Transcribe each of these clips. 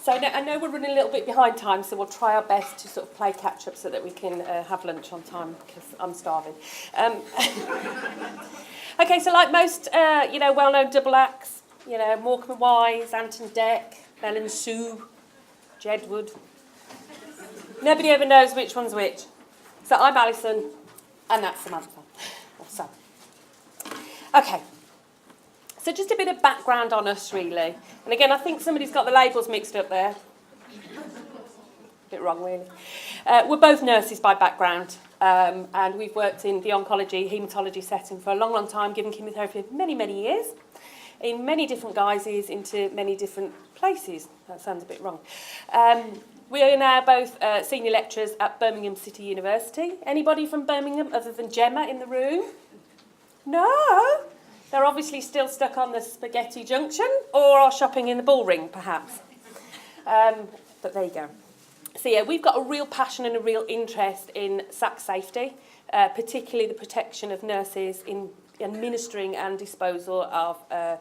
So I know we're running a little bit behind time, so we'll try our best to sort of play catch up so that we can have lunch on time, because I'm starving. Okay, so like most, well-known double acts, Morecambe and Wise, Anton Deck, Bell and Sue, Jedward. Nobody ever knows which one's which. So I'm Alison, and that's Samantha, or Sam. Okay. So just a bit of background on us, really. And again, I think somebody's got the labels mixed up there. A bit wrong, really. We're both nurses by background, and we've worked in the oncology, haematology setting for a long, long time, giving chemotherapy for many, many years, in many different guises, into many different places. That sounds a bit wrong. We are now both senior lecturers at Birmingham City University. Anybody from Birmingham other than Gemma in the room? No? They're obviously still stuck on the spaghetti junction or are shopping in the Bullring, perhaps. But there you go. So yeah, we've got a real passion and a real interest in SAC safety, particularly the protection of nurses in administering and disposal of the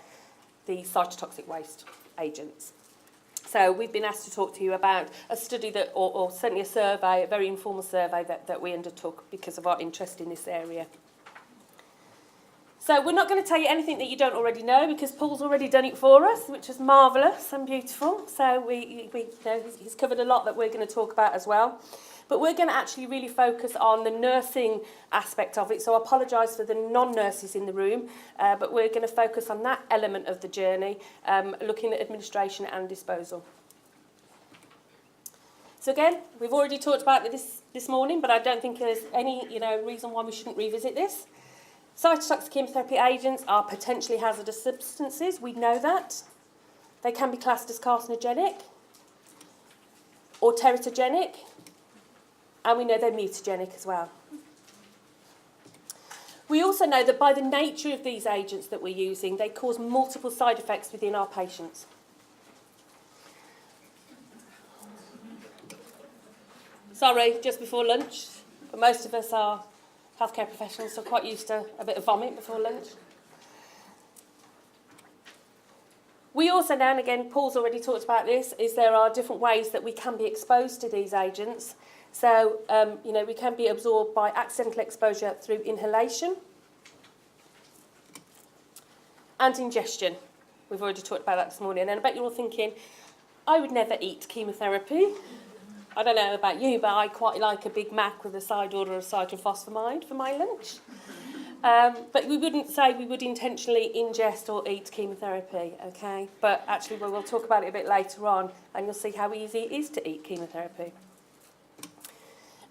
cytotoxic waste agents. So we've been asked to talk to you about a study that, or certainly a survey, a very informal survey that we undertook because of our interest in this area. So we're not going to tell you anything that you don't already know, because Paul's already done it for us, which is marvellous and beautiful. So he's covered a lot that we're going to talk about as well. But we're going to actually really focus on the nursing aspect of it. So I apologise for the non-nurses in the room, but we're going to focus on that element of the journey, looking at administration and disposal. So again, we've already talked about this morning, but I don't think there's any reason why we shouldn't revisit this. Cytotoxic chemotherapy agents are potentially hazardous substances. We know that. They can be classed as carcinogenic or teratogenic, and we know they're mutagenic as well. We also know that by the nature of these agents that we're using, they cause multiple side effects within our patients. Sorry, just before lunch, but most of us are healthcare professionals, so quite used to a bit of vomit before lunch. We also know, and again, Paul's already talked about this, is there are different ways that we can be exposed to these agents. So, we can be absorbed by accidental exposure through inhalation and ingestion. We've already talked about that this morning. And I bet you're all thinking, I would never eat chemotherapy. I don't know about you, but I quite like a Big Mac with a side order of cyclophosphamide for my lunch. But we wouldn't say we would intentionally ingest or eat chemotherapy, okay? But actually, we'll talk about it a bit later on, and you'll see how easy it is to eat chemotherapy.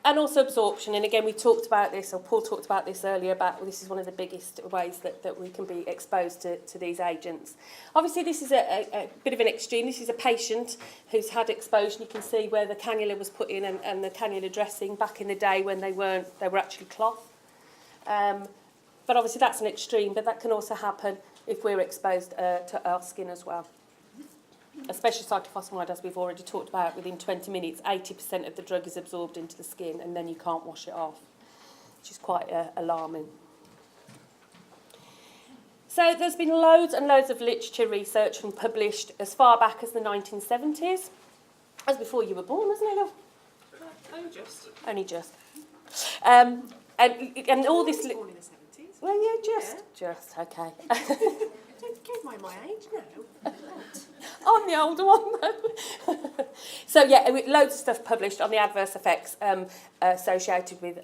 And also absorption, and again, we talked about this, or Paul talked about this earlier, about this is one of the biggest ways that we can be exposed to these agents. Obviously, this is a bit of an extreme. This is a patient who's had exposure. You can see where the cannula was put in and the cannula dressing back in the day when they were actually cloth. But obviously, that's an extreme, but that can also happen if we're exposed to our skin as well. Especially cyclophosphamide, as we've already talked about, within 20 minutes, 80% of the drug is absorbed into the skin, and then you can't wash it off, which is quite alarming. So there's been loads and loads of literature research and published as far back as the 1970s. As before you were born, wasn't it, love? Only just. Only just. And all this... Born in the 70s. Well, yeah, just, okay. Don't give my age now. I'm the older one, though. So, yeah, loads of stuff published on the adverse effects associated with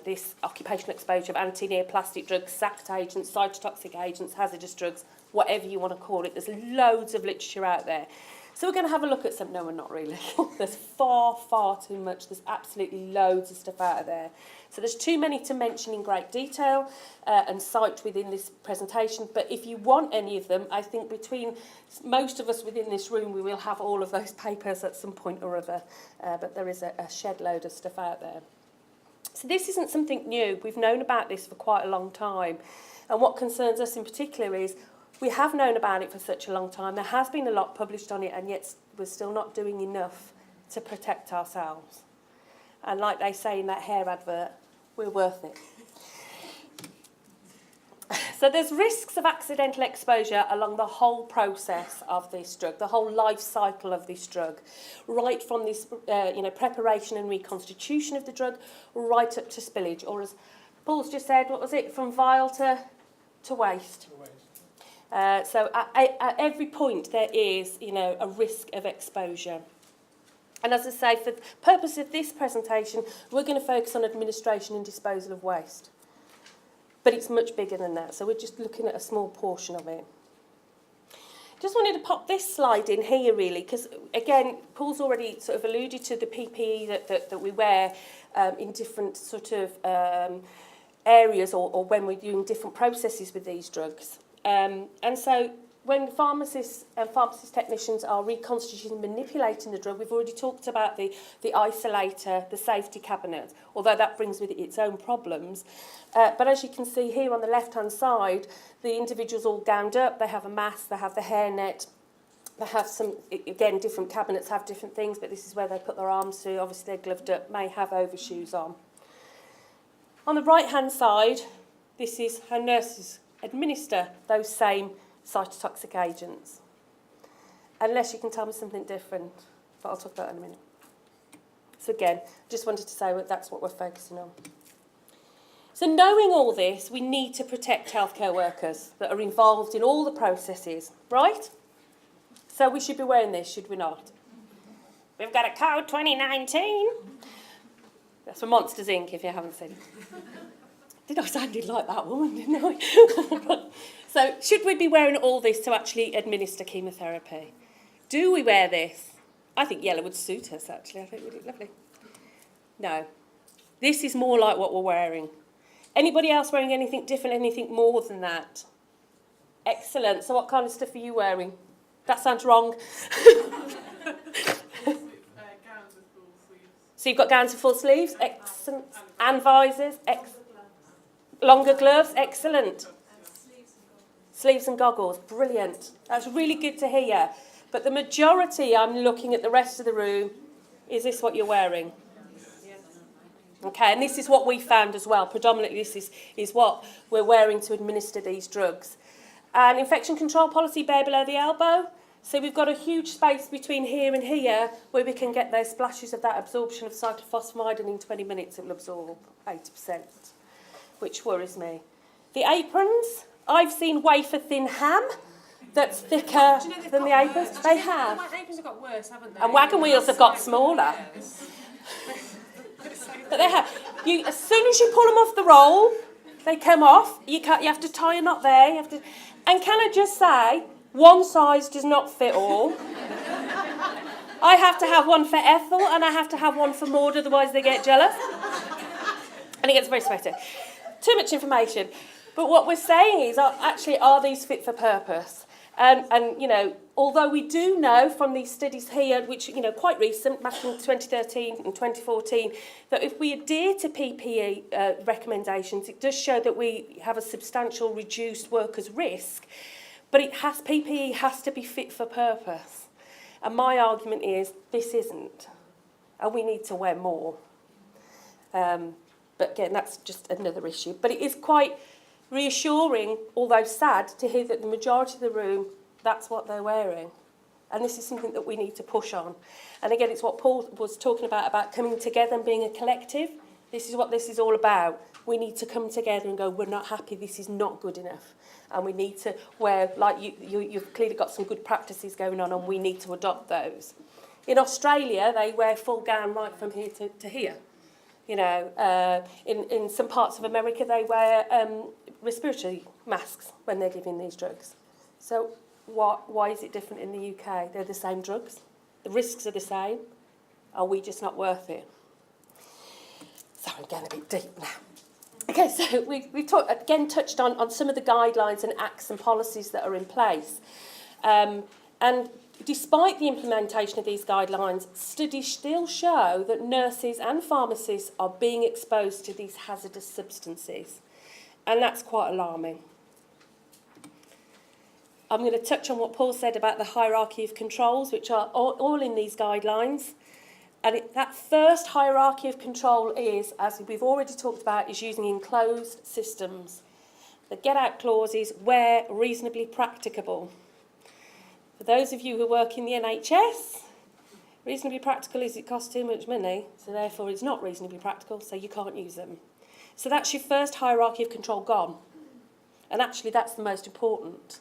this occupational exposure of anti-neoplastic drugs, SAC agents, cytotoxic agents, hazardous drugs, whatever you want to call it. There's loads of literature out there. So we're going to have a look at some... No, we're not really. There's far, far too much. There's absolutely loads of stuff out there. So there's too many to mention in great detail and cite within this presentation. But if you want any of them, I think between most of us within this room, we will have all of those papers at some point or other. But there is a shed load of stuff out there. So this isn't something new. We've known about this for quite a long time. And what concerns us in particular is we have known about it for such a long time. There has been a lot published on it, and yet we're still not doing enough to protect ourselves. And like they say in that hair advert, we're worth it. So So there's risks of accidental exposure along the whole process of this drug, the whole life cycle of this drug, right from this, preparation and reconstitution of the drug, right up to spillage, or as Paul's just said, what was it, from vial to waste. So at every point there is, a risk of exposure. And as I say, for the purpose of this presentation, we're going to focus on administration and disposal of waste. But it's much bigger than that, so we're just looking at a small portion of it. Just wanted to pop this slide in here, really, because, again, Paul's already sort of alluded to the PPE that we wear in different sort of areas or when we're doing different processes with these drugs. And so when pharmacists and pharmacist technicians are reconstituting and manipulating the drug, we've already talked about the isolator, the safety cabinet, although that brings with it its own problems. But as you can see here on the left-hand side, the individual's all gowned up, they have a mask, they have the hairnet, they have some, again, different cabinets have different things, but this is where they put their arms to, obviously they're gloved up, may have overshoes on. On the right-hand side, this is how nurses administer those same cytotoxic agents. Unless you can tell me something different, but I'll talk about that in a minute. So again, just wanted to say that that's what we're focusing on. So knowing all this, we need to protect healthcare workers that are involved in all the processes, right? So we should be wearing this, should we not? We've got a code 2019. That's from Monsters Inc., if you haven't seen it. Did I sound like that woman, didn't I? So should we be wearing all this to actually administer chemotherapy? Do we wear this? I think yellow would suit us, actually. I think it would look lovely. No. This is more like what we're wearing. Anybody else wearing anything different, anything more than that? Excellent. So what kind of stuff are you wearing? That sounds wrong. Gowns with full sleeves. So you've got gowns with full sleeves? Excellent. And visors? Longer gloves? Excellent. Sleeves and goggles, brilliant. That's really good to hear. But the majority, I'm looking at the rest of the room, is this what you're wearing? Yes. Okay, and this is what we found as well. Predominantly this is what we're wearing to administer these drugs. And infection control policy, bare below the elbow. So we've got a huge space between here and here where we can get those splashes of that absorption of cyclophosphamide, and in 20 minutes it will absorb 80%, which worries me. The aprons. I've seen wafer-thin ham that's thicker than the aprons. They have. The aprons have got worse, haven't they? And wagon wheels have got smaller. But they have. As soon as you pull them off the roll, they come off. You have to tie a knot there. And can I just say, one size does not fit all. I have to have one for Ethel, and I have to have one for Maud, otherwise they get jealous. And it gets very sweaty. Too much information. But what we're saying is, are these fit for purpose? And although we do know from these studies here, which, quite recent, back in 2013 and 2014, that if we adhere to PPE recommendations, it does show that we have a substantial reduced workers' risk, but PPE has to be fit for purpose. And my argument is, this isn't, and we need to wear more. But again, that's just another issue. But it is quite reassuring, although sad, to hear that the majority of the room, that's what they're wearing. And this is something that we need to push on. And again, it's what Paul was talking about coming together and being a collective. This is what this is all about. We need to come together and go, we're not happy, this is not good enough. And we need to wear, like you've clearly got some good practices going on, and we need to adopt those. In Australia, they wear full gown right from here to here. In some parts of America, they wear respiratory masks when they're giving these drugs. So why is it different in the UK? They're the same drugs. The risks are the same. Are we just not worth it? Sorry, I'm getting a bit deep now. Okay, so we've touched on some of the guidelines and acts and policies that are in place. And despite the implementation of these guidelines, studies still show that nurses and pharmacists are being exposed to these hazardous substances. And that's quite alarming. I'm going to touch on what Paul said about the hierarchy of controls, which are all in these guidelines. And that first hierarchy of control is, as we've already talked about, is using enclosed systems. The get-out clause is where reasonably practicable. For those of you who work in the NHS, reasonably practical is it costs too much money, so therefore it's not reasonably practical, so you can't use them. So that's your first hierarchy of control gone. And actually that's the most important.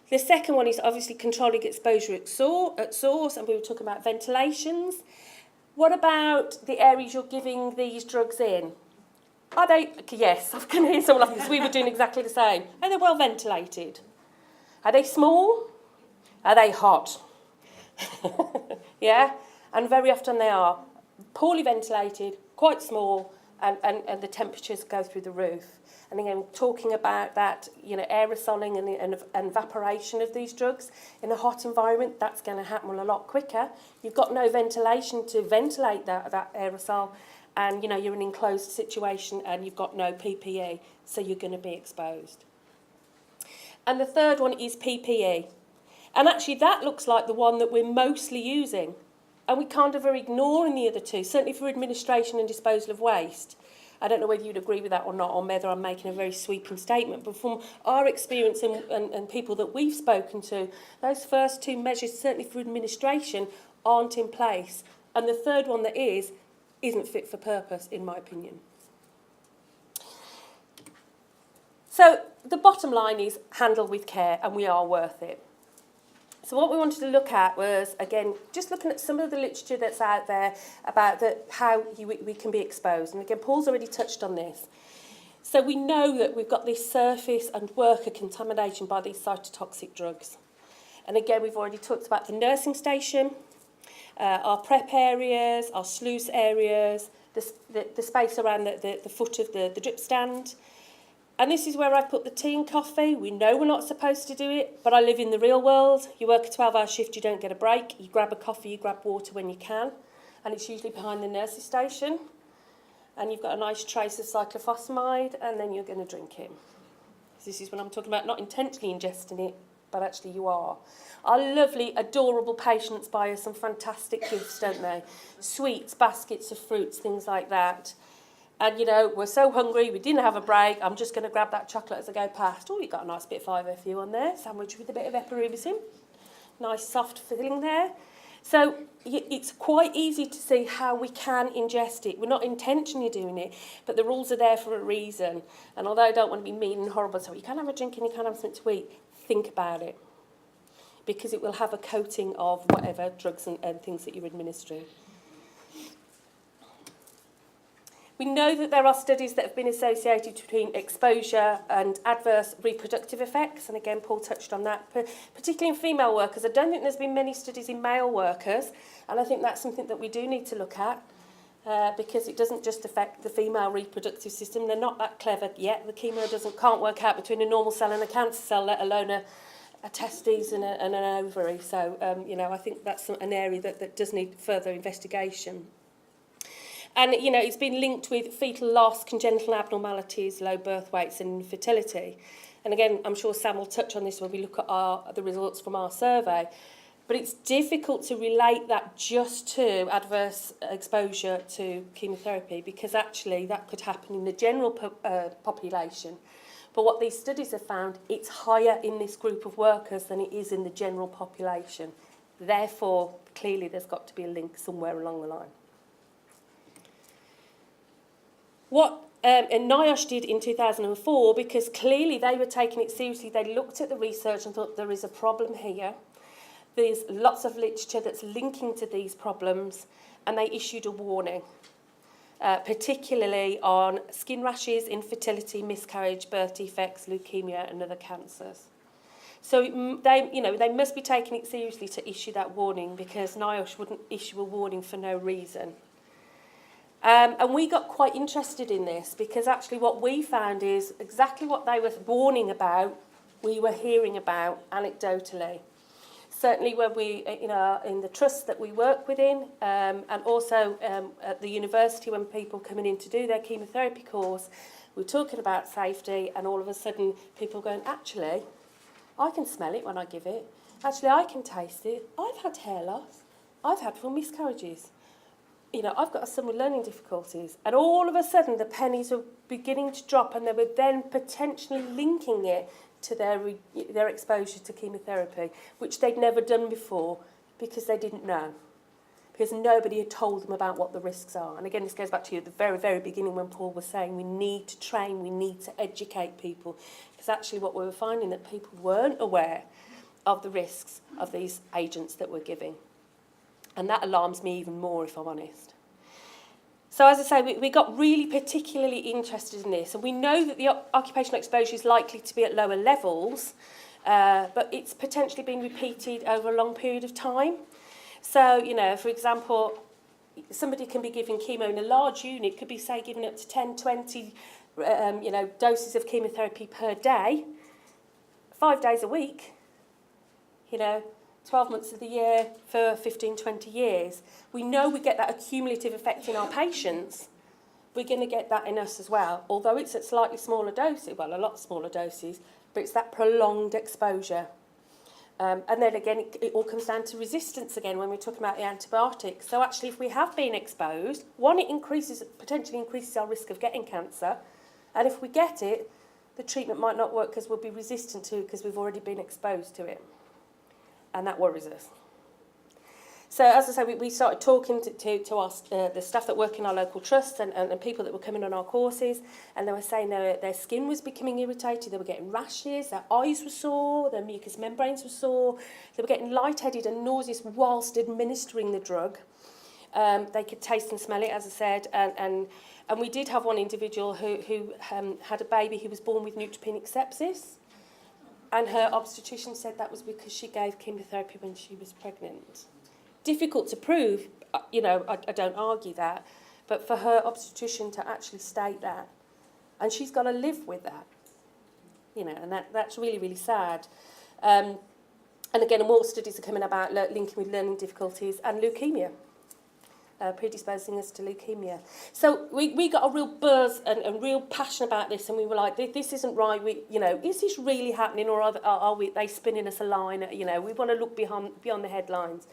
The second one is obviously controlling exposure at source, and we were talking about ventilations. What about the areas you're giving these drugs in? Are they, yes, I can hear someone laughing because we were doing exactly the same. Are they well ventilated? Are they small? Are they hot? Yeah, and very often they are poorly ventilated, quite small, and the temperatures go through the roof. And again, talking about that, aerosoling and evaporation of these drugs in a hot environment, that's going to happen a lot quicker. You've got no ventilation to ventilate that aerosol, and you're in an enclosed situation and you've got no PPE, so you're going to be exposed. And the third one is PPE. And actually that looks like the one that we're mostly using. And we kind of are ignoring the other two, certainly for administration and disposal of waste. I don't know whether you'd agree with that or not, or whether I'm making a very sweeping statement, but from our experience and people that we've spoken to, those first two measures, certainly for administration, aren't in place. And the third one that isn't fit for purpose, in my opinion. So the bottom line is handle with care, and we are worth it. So what we wanted to look at was, again, just looking at some of the literature that's out there about how we can be exposed. And again, Paul's already touched on this. So we know that we've got this surface and worker contamination by these cytotoxic drugs. And again, we've already talked about the nursing station, our prep areas, our sluice areas, the space around the foot of the drip stand. And this is where I put the tea and coffee. We know we're not supposed to do it, but I live in the real world. You work a 12-hour shift, you don't get a break. You grab a coffee, you grab water when you can. And it's usually behind the nurse's station. And you've got a nice trace of cyclophosphamide, and then you're going to drink it. This is what I'm talking about, not intentionally ingesting it, but actually you are. Our lovely, adorable patients buy us some fantastic gifts, don't they? Sweets, baskets of fruits, things like that. And, we're so hungry, we didn't have a break, I'm just going to grab that chocolate as I go past. Oh, you've got a nice bit of 5FU on there, sandwich with a bit of epirubicin. Nice soft filling there. So it's quite easy to see how we can ingest it. We're not intentionally doing it, but the rules are there for a reason. And although I don't want to be mean and horrible, so you can have a drink and you can have something to eat, think about it. Because it will have a coating of whatever drugs and things that you're administering. We know that there are studies that have been associated between exposure and adverse reproductive effects, and again, Paul touched on that, particularly in female workers. I don't think there's been many studies in male workers, and I think that's something that we do need to look at, because it doesn't just affect the female reproductive system. They're not that clever yet. The chemo can't work out between a normal cell and a cancer cell, let alone a testes and an ovary. So, I think that's an area that does need further investigation. And, it's been linked with fetal loss, congenital abnormalities, low birth weights and infertility. And again, I'm sure Sam will touch on this when we look at the results from our survey. But it's difficult to relate that just to adverse exposure to chemotherapy, because actually that could happen in the general population. But what these studies have found, it's higher in this group of workers than it is in the general population. Therefore, clearly there's got to be a link somewhere along the line. What NIOSH did in 2004, because clearly they were taking it seriously, they looked at the research and thought there is a problem here. There's lots of literature that's linking to these problems, and they issued a warning, particularly on skin rashes, infertility, miscarriage, birth defects, leukemia and other cancers. So they must be taking it seriously to issue that warning, because NIOSH wouldn't issue a warning for no reason. And we got quite interested in this, because actually what we found is exactly what they were warning about, we were hearing about anecdotally. Certainly when we, in the trust that we work within, and also at the university when people coming in to do their chemotherapy course, we're talking about safety, and all of a sudden people going, actually, I can smell it when I give it. Actually, I can taste it. I've had hair loss. I've had full miscarriages. you know, I've got a son with learning difficulties, and all of a sudden the pennies were beginning to drop, and they were then potentially linking it to their exposure to chemotherapy, which they'd never done before because they didn't know, because nobody had told them about what the risks are. And again, this goes back to you at the very, very beginning when Paul was saying we need to train, we need to educate people, because actually what we were finding that people weren't aware of the risks of these agents that we're giving. And that alarms me even more, if I'm honest. So as I say, we got really particularly interested in this, and we know that the occupational exposure is likely to be at lower levels, but it's potentially being repeated over a long period of time. So, you know, for example, somebody can be given chemo in a large unit, could be, say, given up to 10, 20 doses of chemotherapy per day, 5 days a week, you know, 12 months of the year for 15, 20 years. We know we get that accumulative effect in our patients. We're going to get that in us as well, although it's at slightly smaller doses, well, a lot smaller doses, but it's that prolonged exposure. And then again, it all comes down to resistance again when we're talking about the antibiotics. So actually, if we have been exposed, one, it potentially increases our risk of getting cancer. And if we get it, the treatment might not work because we'll be resistant to it because we've already been exposed to it. And that worries us. So as I say, we started talking to our, the staff that work in our local trusts and people that were coming on our courses, and they were saying their skin was becoming irritated, they were getting rashes, their eyes were sore, their mucous membranes were sore, they were getting lightheaded and nauseous whilst administering the drug. They could taste and smell it, as I said, and we did have one individual who had a baby who was born with neutropenic sepsis. And her obstetrician said that was because she gave chemotherapy when she was pregnant. Difficult to prove, you know, I don't argue that, but for her obstetrician to actually state that, and she's got to live with that, you know, and that's really, really sad. And again, more studies are coming about linking with learning difficulties and leukemia. Predisposing us to leukemia. So we got a real buzz and real passion about this, and we were like, this isn't right. Is this really happening, or are they spinning us a line? You know, we want to look beyond the headlines.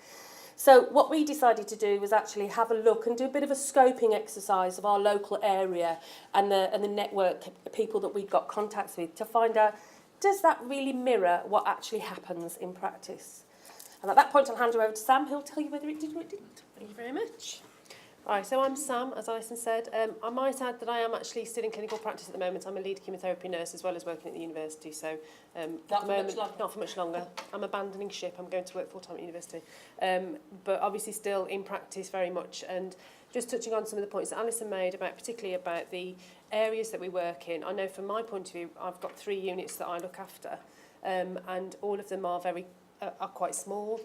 So what we decided to do was actually have a look and do a bit of a scoping exercise of our local area and the network of people that we got contacts with to find out, does that really mirror what actually happens in practice? And at that point, I'll hand you over to Sam, who'll tell you whether it did or it didn't. Thank you very much. Right, so I'm Sam, as Alison said. I might add that I am actually still in clinical practice at the moment. I'm a lead chemotherapy nurse as well as working at the university. So Not for much longer. I'm abandoning ship. I'm going to work full-time at university. But obviously still in practice very much. And just touching on some of the points that Alison made, particularly about the areas that we work in. I know from my point of view, I've got 3 units that I look after. And all of them are quite small.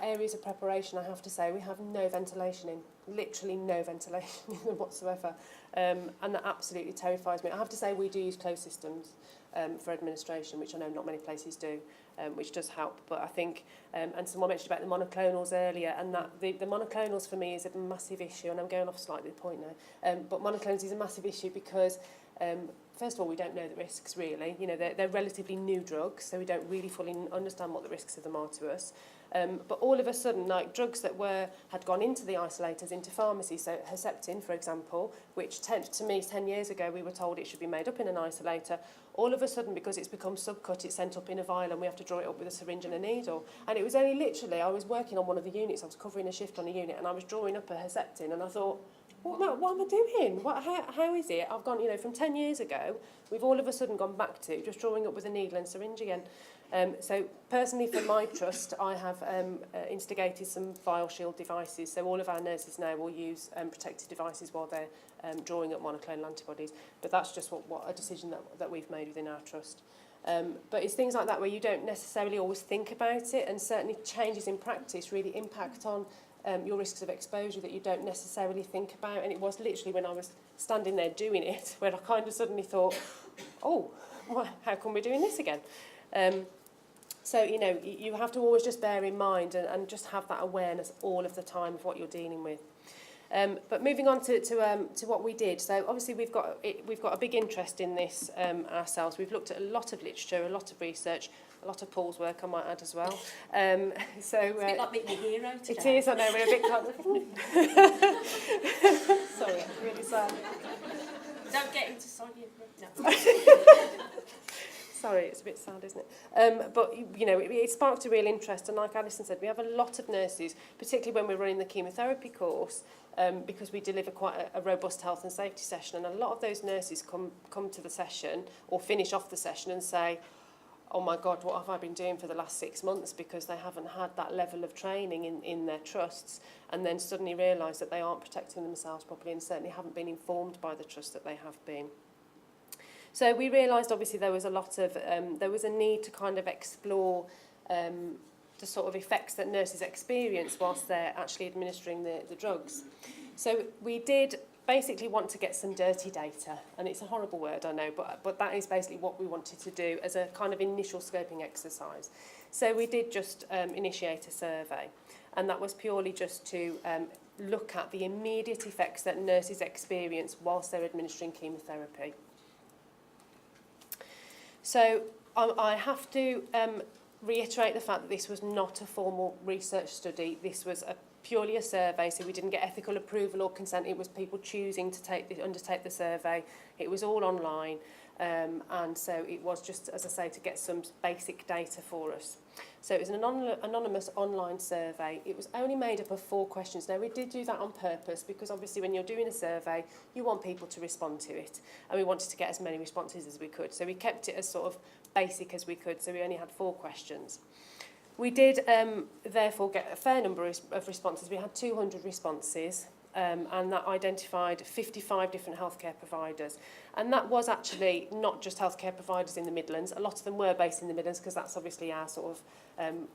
Areas of preparation, I have to say, we have no ventilation in, literally no ventilation in whatsoever, and that absolutely terrifies me. I have to say we do use closed systems for administration, which I know not many places do, which does help, but I think, and someone mentioned about the monoclonals earlier, and that the monoclonals for me is a massive issue, and I'm going off slightly the point now, but monoclonals is a massive issue because first of all, we don't know the risks really. You know, they're relatively new drugs, so we don't really fully understand what the risks of them are to us. But all of a sudden, like drugs that had gone into the isolators, into pharmacy, so Herceptin, for example, which to me 10 years ago we were told it should be made up in an isolator. All of a sudden, because it's become subcut, it's sent up in a vial, and we have to draw it up with a syringe and a needle. And it was only literally, I was working on one of the units, I was covering a shift on a unit, and I was drawing up a Herceptin, and I thought, what am I doing? How is it? I've gone, from 10 years ago, we've all of a sudden gone back to just drawing up with a needle and syringe again. So personally, for my trust, I have instigated some vial shield devices. So all of our nurses now will use protective devices while they're drawing up monoclonal antibodies. But that's just what a decision that we've made within our trust. But it's things like that where you don't necessarily always think about it, and certainly changes in practice really impact on your risks of exposure that you don't necessarily think about. And it was literally when I was standing there doing it where I kind of suddenly thought, how come we're doing this again? So, you have to always just bear in mind and just have that awareness all of the time of what you're dealing with. But moving on to what we did. So obviously we've got a big interest in this ourselves. We've looked at a lot of literature, a lot of research. A lot of Paul's work, I might add as well. It's a bit like meeting a hero today. It is, I know, we're a bit kind of... Sorry, it's really sad. Don't get into Sonia. No. Sorry, it's a bit sad, isn't it? But, you know, it sparked a real interest, and like Alison said, we have a lot of nurses, particularly when we're running the chemotherapy course, because we deliver quite a robust health and safety session, and a lot of those nurses come to the session or finish off the session and say, oh my God, what have I been doing for the last 6 months, because they haven't had that level of training in their trusts, and then suddenly realise that they aren't protecting themselves properly and certainly haven't been informed by the trust that they have been. So we realised obviously there was a lot of, there was a need to kind of explore the sort of effects that nurses experience whilst they're actually administering the drugs. So we did basically want to get some dirty data, and it's a horrible word, I know, but that is basically what we wanted to do as a kind of initial scoping exercise. So we did just initiate a survey, and that was purely just to look at the immediate effects that nurses experience whilst they're administering chemotherapy. So I have to reiterate the fact that this was not a formal research study. This was purely a survey, so we didn't get ethical approval or consent. It was people choosing to undertake the survey. It was all online, and so it was just, as I say, to get some basic data for us. So it was an anonymous online survey. It was only made up of 4 questions. Now, we did do that on purpose because obviously when you're doing a survey, you want people to respond to it, and we wanted to get as many responses as we could. So we kept it as sort of basic as we could, so we only had 4 questions. We did therefore get a fair number of responses. We had 200 responses, and that identified 55 different healthcare providers. And that was actually not just healthcare providers in the Midlands. A lot of them were based in the Midlands because that's obviously our sort of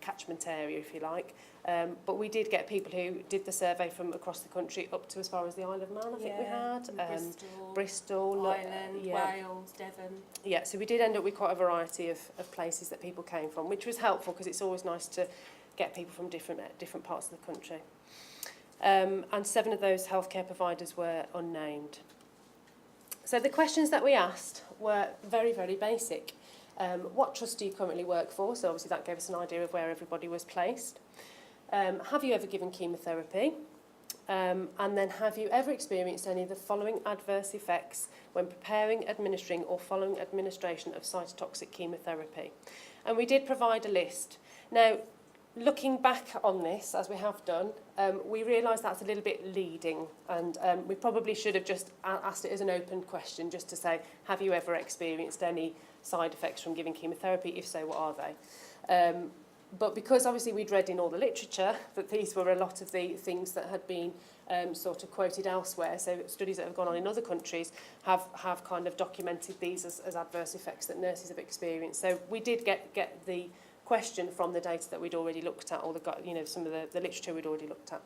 catchment area, if you like. But we did get people who did the survey from across the country up to as far as the Isle of Man, I think we had. Bristol, Ireland, Wales, Devon. Yeah, so we did end up with quite a variety of places that people came from, which was helpful because it's always nice to get people from different parts of the country. And 7 of those healthcare providers were unnamed. So the questions that we asked were very, very basic. What trust do you currently work for? So obviously that gave us an idea of where everybody was placed. Have you ever given chemotherapy? And then have you ever experienced any of the following adverse effects when preparing, administering or following administration of cytotoxic chemotherapy? And we did provide a list. Now, looking back on this, as we have done, we realise that's a little bit leading, and we probably should have just asked it as an open question, just to say, have you ever experienced any side effects from giving chemotherapy? If so, what are they? But because obviously we'd read in all the literature that these were a lot of the things that had been sort of quoted elsewhere, so studies that have gone on in other countries have kind of documented these as adverse effects that nurses have experienced. So we did get the question from the data that we'd already looked at, or some of the literature we'd already looked at.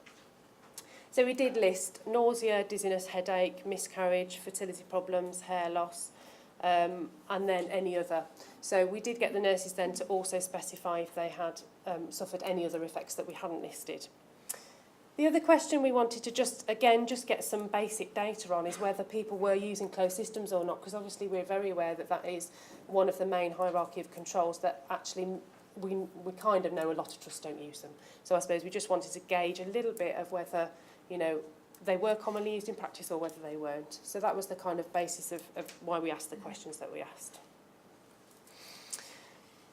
So we did list nausea, dizziness, headache, miscarriage, fertility problems, hair loss, and then any other. So we did get the nurses then to also specify if they had suffered any other effects that we hadn't listed. The other question we wanted to just get some basic data on is whether people were using closed systems or not, because obviously we're very aware that that is one of the main hierarchy of controls that actually we kind of know a lot of trusts don't use them. So I suppose we just wanted to gauge a little bit of whether, they were commonly used in practice or whether they weren't. So that was the kind of basis of why we asked the questions that we asked.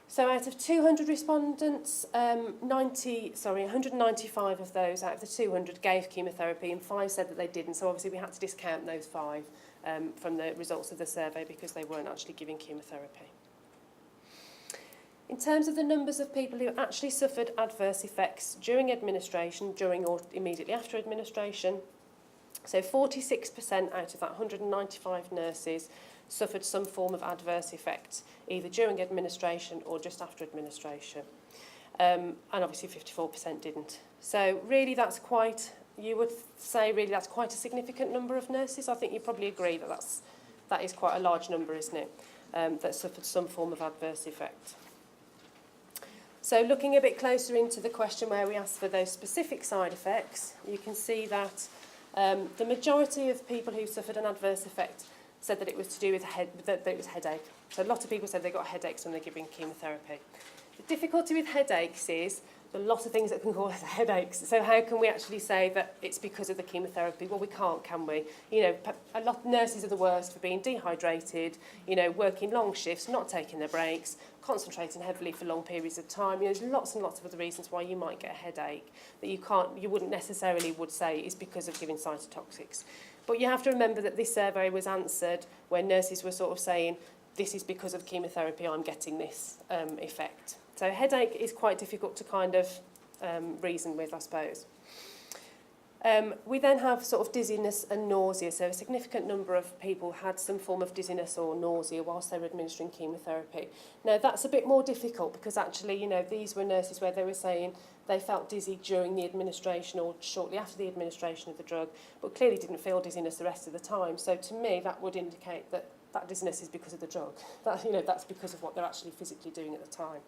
So out of 200 respondents, 195 of those out of the 200 gave chemotherapy, and 5 said that they didn't. So obviously we had to discount those 5 from the results of the survey because they weren't actually giving chemotherapy. In terms of the numbers of people who actually suffered adverse effects during administration, during or immediately after administration, so 46% out of that 195 nurses suffered some form of adverse effect, either during administration or just after administration. And obviously 54% didn't. So really you would say really that's quite a significant number of nurses. I think you probably agree that is quite a large number, isn't it, that suffered some form of adverse effect. So looking a bit closer into the question where we asked for those specific side effects, you can see that the majority of people who suffered an adverse effect said that it was to do with that it was headache. So a lot of people said they got headaches when they're giving chemotherapy. The difficulty with headaches is there are a lot of things that can cause headaches. So how can we actually say that it's because of the chemotherapy? Well, we can't, can we? You know, a lot of nurses are the worst for being dehydrated, you know, working long shifts, not taking their breaks, concentrating heavily for long periods of time. You know, there's lots and lots of other reasons why you might get a headache that you wouldn't necessarily would say is because of giving cytotoxics. But you have to remember that this survey was answered when nurses were sort of saying, this is because of chemotherapy, I'm getting this effect. So headache is quite difficult to kind of reason with, I suppose. We then have sort of dizziness and nausea. So a significant number of people had some form of dizziness or nausea whilst they were administering chemotherapy. Now, that's a bit more difficult because actually, you know, these were nurses where they were saying they felt dizzy during the administration or shortly after the administration of the drug, but clearly didn't feel dizziness the rest of the time. So to me, that would indicate that that dizziness is because of the drug. That, you know, that's because of what they're actually physically doing at the time.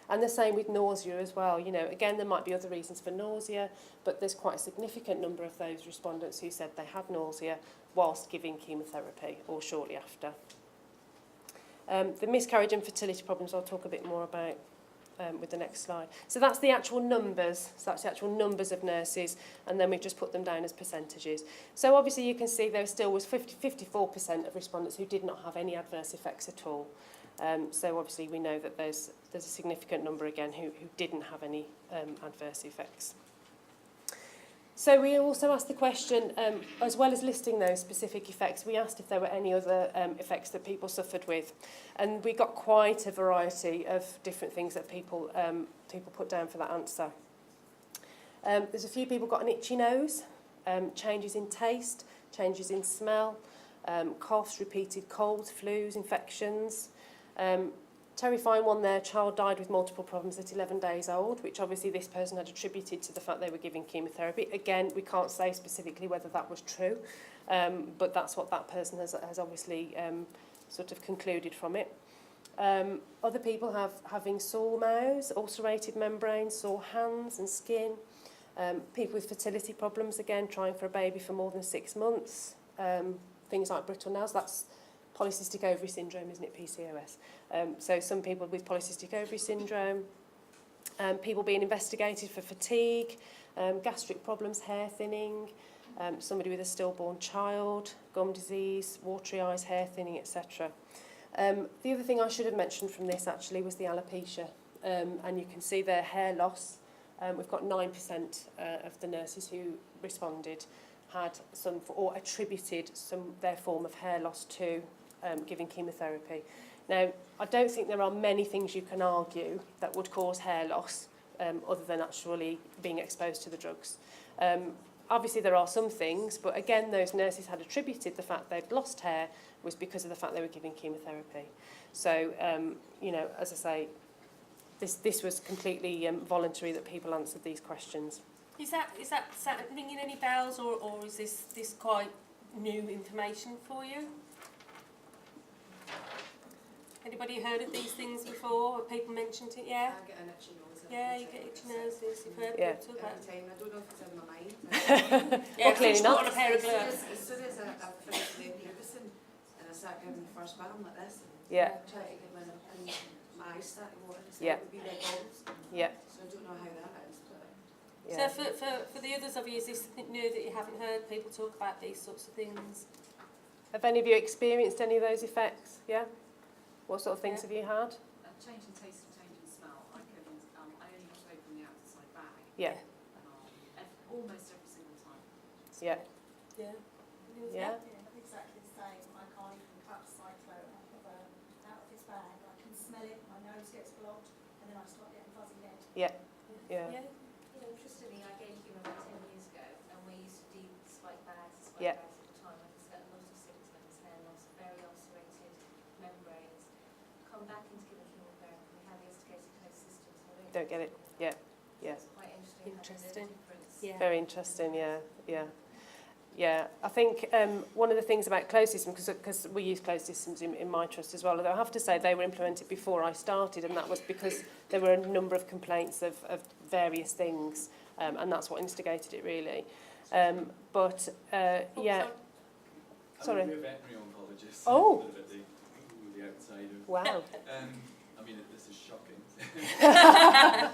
And the same with nausea as well. You know, again, there might be other reasons for nausea, but there's quite a significant number of those respondents who said they had nausea whilst giving chemotherapy or shortly after. The miscarriage and fertility problems I'll talk a bit more about with the next slide. So that's the actual numbers. So that's the actual numbers of nurses, and then we've just put them down as percentages. So obviously you can see there still was 54% of respondents who did not have any adverse effects at all. So obviously we know that there's a significant number again who didn't have any adverse effects. So we also asked the question, as well as listing those specific effects, we asked if there were any other effects that people suffered with. And we got quite a variety of different things that people put down for that answer. There's a few people got an itchy nose, changes in taste, changes in smell, coughs, repeated colds, flus, infections. Terrifying one there, child died with multiple problems at 11 days old, which obviously this person had attributed to the fact they were giving chemotherapy. Again, we can't say specifically whether that was true, but that's what that person has obviously sort of concluded from it. Other people having sore mouths, ulcerated membranes, sore hands and skin. People with fertility problems, again, trying for a baby for more than 6 months. Things like brittle nails, that's polycystic ovary syndrome, isn't it, PCOS? So some people with polycystic ovary syndrome, people being investigated for fatigue, gastric problems, hair thinning, somebody with a stillborn child, gum disease, watery eyes, hair thinning, etc. The other thing I should have mentioned from this actually was the alopecia, and you can see their hair loss. We've got 9% of the nurses who responded had some or attributed their form of hair loss to giving chemotherapy. Now, I don't think there are many things you can argue that would cause hair loss other than actually being exposed to the drugs. Obviously, there are some things, but again, those nurses had attributed the fact they'd lost hair was because of the fact they were giving chemotherapy. So, you know, as I say, this was completely voluntary that people answered these questions. Is that ringing any bells, or is this quite new information for you? Anybody heard of these things before? Have people mentioned it? Yeah. I get an itchy nose. Yeah, you get itchy noses. You've heard people talk about it. I don't know if it's in my mind. Yeah, well, clearly not. On a pair of gloves. As soon as I finished the medicine and I started giving the first balm like this, Yeah. I tried to give and my eyes started watering. So Yeah. it would be red balls. Yeah. So I don't know how that is. But Yeah. So for the others of you, is this something new that you haven't heard people talk about these sorts of things? Have any of you experienced any of those effects? Yeah? What sort of things have you had? A change in taste and change in smell. I only have to open the outside bag. Yeah. Almost every single time. Yeah. Yeah. Yeah. Exactly the same. I can't even cut cyclone out of its bag. I can smell it, my nose gets blocked, and then I start getting fuzzy head. Yeah. Yeah. Yeah. Interestingly, I gave chemo about 10 years ago, and we used to do spike bags Yeah. all the time. I just get a lot of symptoms, hair loss, very ulcerated membranes. Come back into giving chemotherapy, we have the instigated host system, so I Don't get it. Yeah. Yeah. It's quite interesting. Interesting. Having the difference. Yeah. Very interesting. Yeah. Yeah. Yeah, I think one of the things about closed systems, because we use closed systems in my trust as well, although I have to say they were implemented before I started, and that was because there were a number of complaints of various things, and that's what instigated it really. Yeah. Sorry. I'm a veterinary oncologist. Oh. A bit the outside of. Wow. I mean, this is shocking. And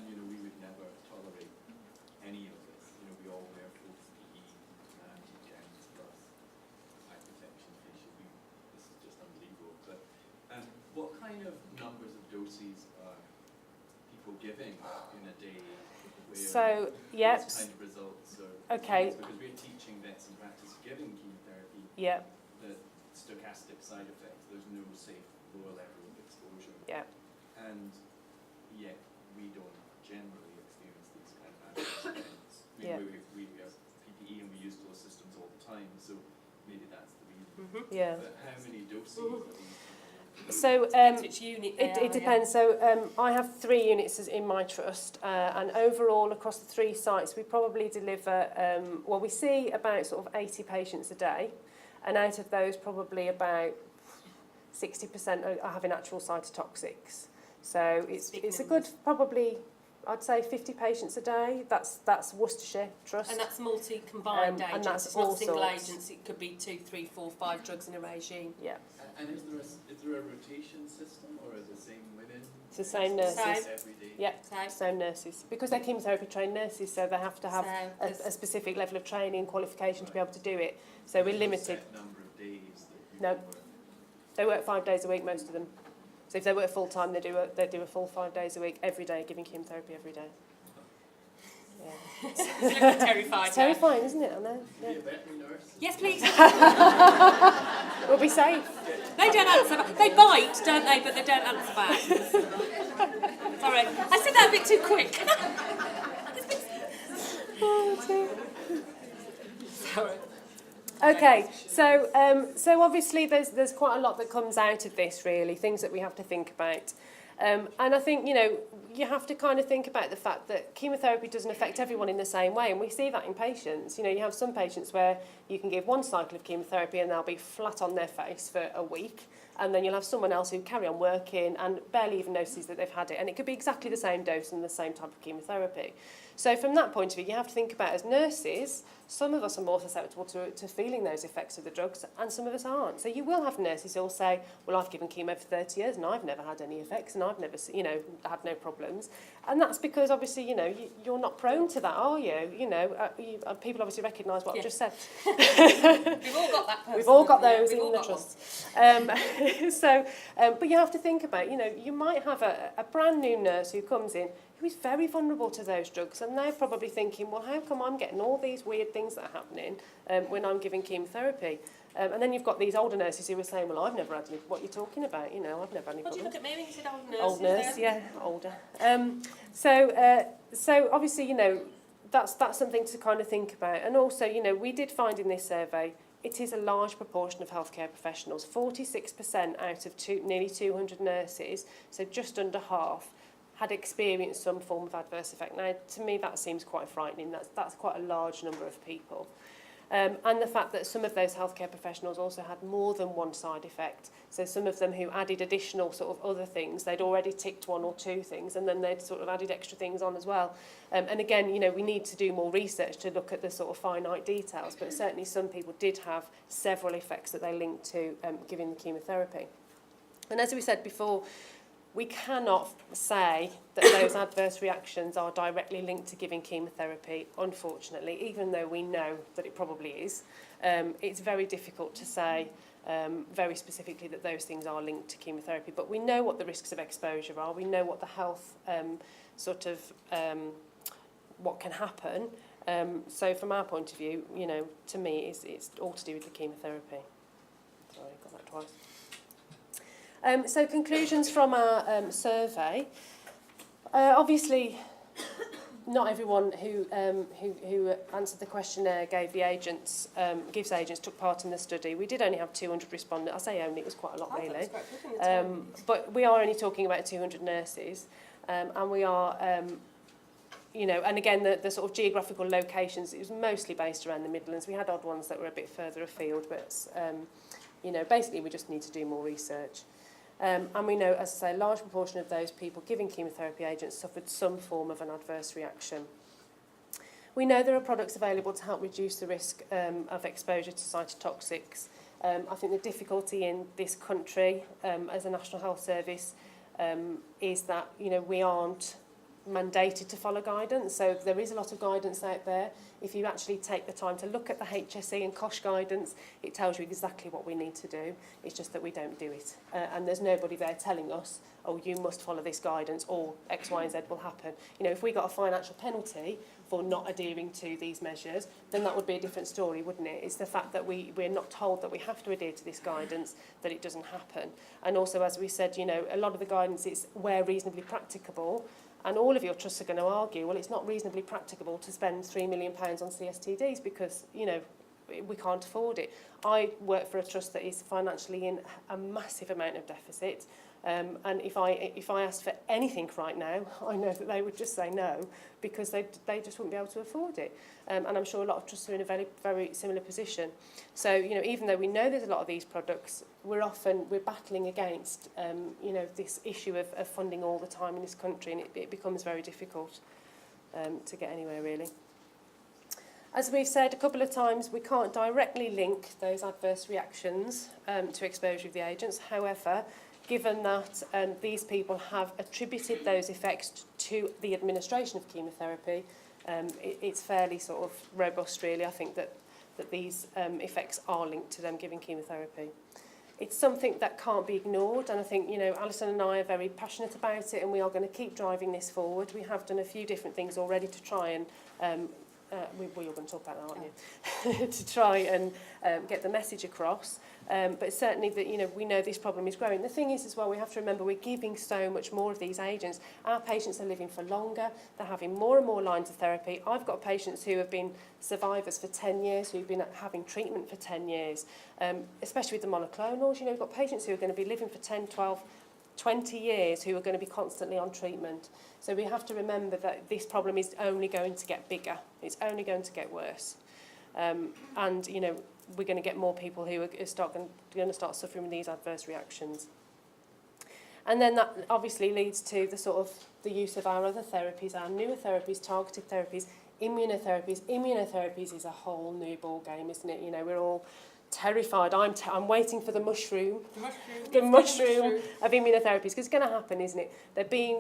you know, we would never tolerate any of this. You know, we all wear full PPE, gowns, gloves, eye protection, facial. This is just unbelievable. But what kind of numbers of doses are people giving in a day? So, yeah. What kind of results are Okay. because we're teaching vets in practice giving chemotherapy. Yeah. The stochastic side effects. There's no safe lower level of exposure. Yeah. And yet we don't generally experience these kind of adverse events. Yeah. We have PPE and we use those systems all the time, so maybe that's the reason. Yeah. But how many doses are these? So Which unit they it depends. So I have 3 units in my trust, and overall across the 3 sites, we probably deliver. Well, we see about sort of 80 patients a day, and out of those, probably about 60% are having actual cytotoxics. So it's a good probably. I'd say 50 patients a day. That's Worcestershire Trust. And that's multi-combined agents. and that's It's not all single sorts. agents. It could be 2, 3, 4, 5 drugs in a regime. Yeah. And is there a rotation system, or are the same women? It's the same nurses. Every day? Yeah, So, same nurses. Because they're chemotherapy trained nurses, so they have to have So a specific level of training, qualification to be able to do it. So we're There's limited. a set number of days that you No. can work. They work 5 days a week, most of them. So if they work full time, they do a full 5 days a week, every day, giving chemotherapy every day. Yeah. you look terrified. It's terrifying, isn't it? I know. Be Yeah. a veterinary nurse? Yes, please. We'll be safe. They don't answer back. They bite, don't they? But they don't answer back. Sorry, I said that a bit too quick. Oh, dear. Sorry. Okay, so obviously there's quite a lot that comes out of this, really, things that we have to think about. And I think, you know, you have to kind of think about the fact that chemotherapy doesn't affect everyone in the same way, and we see that in patients. You know, you have some patients where you can give one cycle of chemotherapy and they'll be flat on their face for a week, and then you'll have someone else who carry on working and barely even notices that they've had it, and it could be exactly the same dose and the same type of chemotherapy. So from that point of view, you have to think about, as nurses, some of us are more susceptible to feeling those effects of the drugs, and some of us aren't. So you will have nurses who will say, well, I've given chemo for 30 years and I've never had any effects and I've never, you know, had no problems. And that's because, obviously, you know, you're not prone to that, are you? You know, people obviously recognise what I've just said. We've all got that person. We've all got those We've in all the got trust. But you have to think about, you know, you might have a brand new nurse who comes in who is very vulnerable to those drugs, and they're probably thinking, well, how come I'm getting all these weird things that are happening when I'm giving chemotherapy? And then you've got these older nurses who are saying, well, I've never had any, what you're talking about, you know, I've never had any What do you problems. look at me when you said old nurse? Old nurse, yeah, older. So obviously, you know, that's something to kind of think about. And also, you know, we did find in this survey, it is a large proportion of healthcare professionals, 46% out of nearly 200 nurses, so just under half, had experienced some form of adverse effect. Now, to me, that seems quite frightening. That's quite a large number of people. And the fact that some of those healthcare professionals also had more than one side effect. So some of them who added additional sort of other things, they'd already ticked 1 or 2 things, and then they'd sort of added extra things on as well. And again, you know, we need to do more research to look at the sort of finite details, but certainly some people did have several effects that they linked to giving the chemotherapy. And as we said before, we cannot say that those adverse reactions are directly linked to giving chemotherapy, unfortunately, even though we know that it probably is. It's very difficult to say very specifically that those things are linked to chemotherapy, but we know what the risks of exposure are, we know what the health what can happen. So from our point of view, you know, to me, it's all to do with the chemotherapy. Sorry, got that twice. So conclusions from our survey. Obviously, not everyone who answered the questionnaire gives agents took part in the study. We did only have 200 respondents. I say only, it was quite a lot, really. But we are only talking about 200 nurses, and we are, you know, and again, the sort of geographical locations, it was mostly based around the Midlands. We had odd ones that were a bit further afield, but, you know, basically we just need to do more research. And we know, as I say, a large proportion of those people giving chemotherapy agents suffered some form of an adverse reaction. We know there are products available to help reduce the risk of exposure to cytotoxics. I think the difficulty in this country, as a National Health Service, is that, you know, we aren't mandated to follow guidance. So there is a lot of guidance out there. If you actually take the time to look at the HSE and COSH guidance, it tells you exactly what we need to do. It's just that we don't do it. And there's nobody there telling us, oh, you must follow this guidance or X, Y, and Z will happen. You know, if we got a financial penalty for not adhering to these measures, then that would be a different story, wouldn't it? It's the fact that we're not told that we have to adhere to this guidance, that it doesn't happen. And also, as we said, you know, a lot of the guidance is where reasonably practicable. And all of your trusts are going to argue, well, it's not reasonably practicable to spend £3 million on CSTDs because, you know, we can't afford it. I work for a trust that is financially in a massive amount of deficit. And if I asked for anything right now, I know that they would just say no because they just wouldn't be able to afford it. And I'm sure a lot of trusts are in a very, very similar position. So, you know, even though we know there's a lot of these products, we're battling against, you know, this issue of funding all the time in this country, and it becomes very difficult to get anywhere, really. As we've said a couple of times, we can't directly link those adverse reactions to exposure of the agents. However, given that these people have attributed those effects to the administration of chemotherapy, it's fairly sort of robust, really. I think that these effects are linked to them giving chemotherapy. It's something that can't be ignored, and I think, you know, Alison and I are very passionate about it, and we are going to keep driving this forward. We have done a few different things already to try and you're going to talk about that, aren't you? To try and get the message across. But certainly that, you know, we know this problem is growing. The thing is as well, we have to remember we're giving so much more of these agents. Our patients are living for longer. They're having more and more lines of therapy. I've got patients who have been survivors for 10 years, who've been having treatment for 10 years, especially with the monoclonals. You know, we've got patients who are going to be living for 10, 12, 20 years who are going to be constantly on treatment. So we have to remember that this problem is only going to get bigger. It's only going to get worse. And, you know, we're going to get more people who are going to start suffering with these adverse reactions. And then that obviously leads to the use of our other therapies, our newer therapies, targeted therapies, immunotherapies. Immunotherapies is a whole new ball game, isn't it? You know, we're all terrified. I'm waiting for the mushroom of immunotherapies, because it's going to happen, isn't it?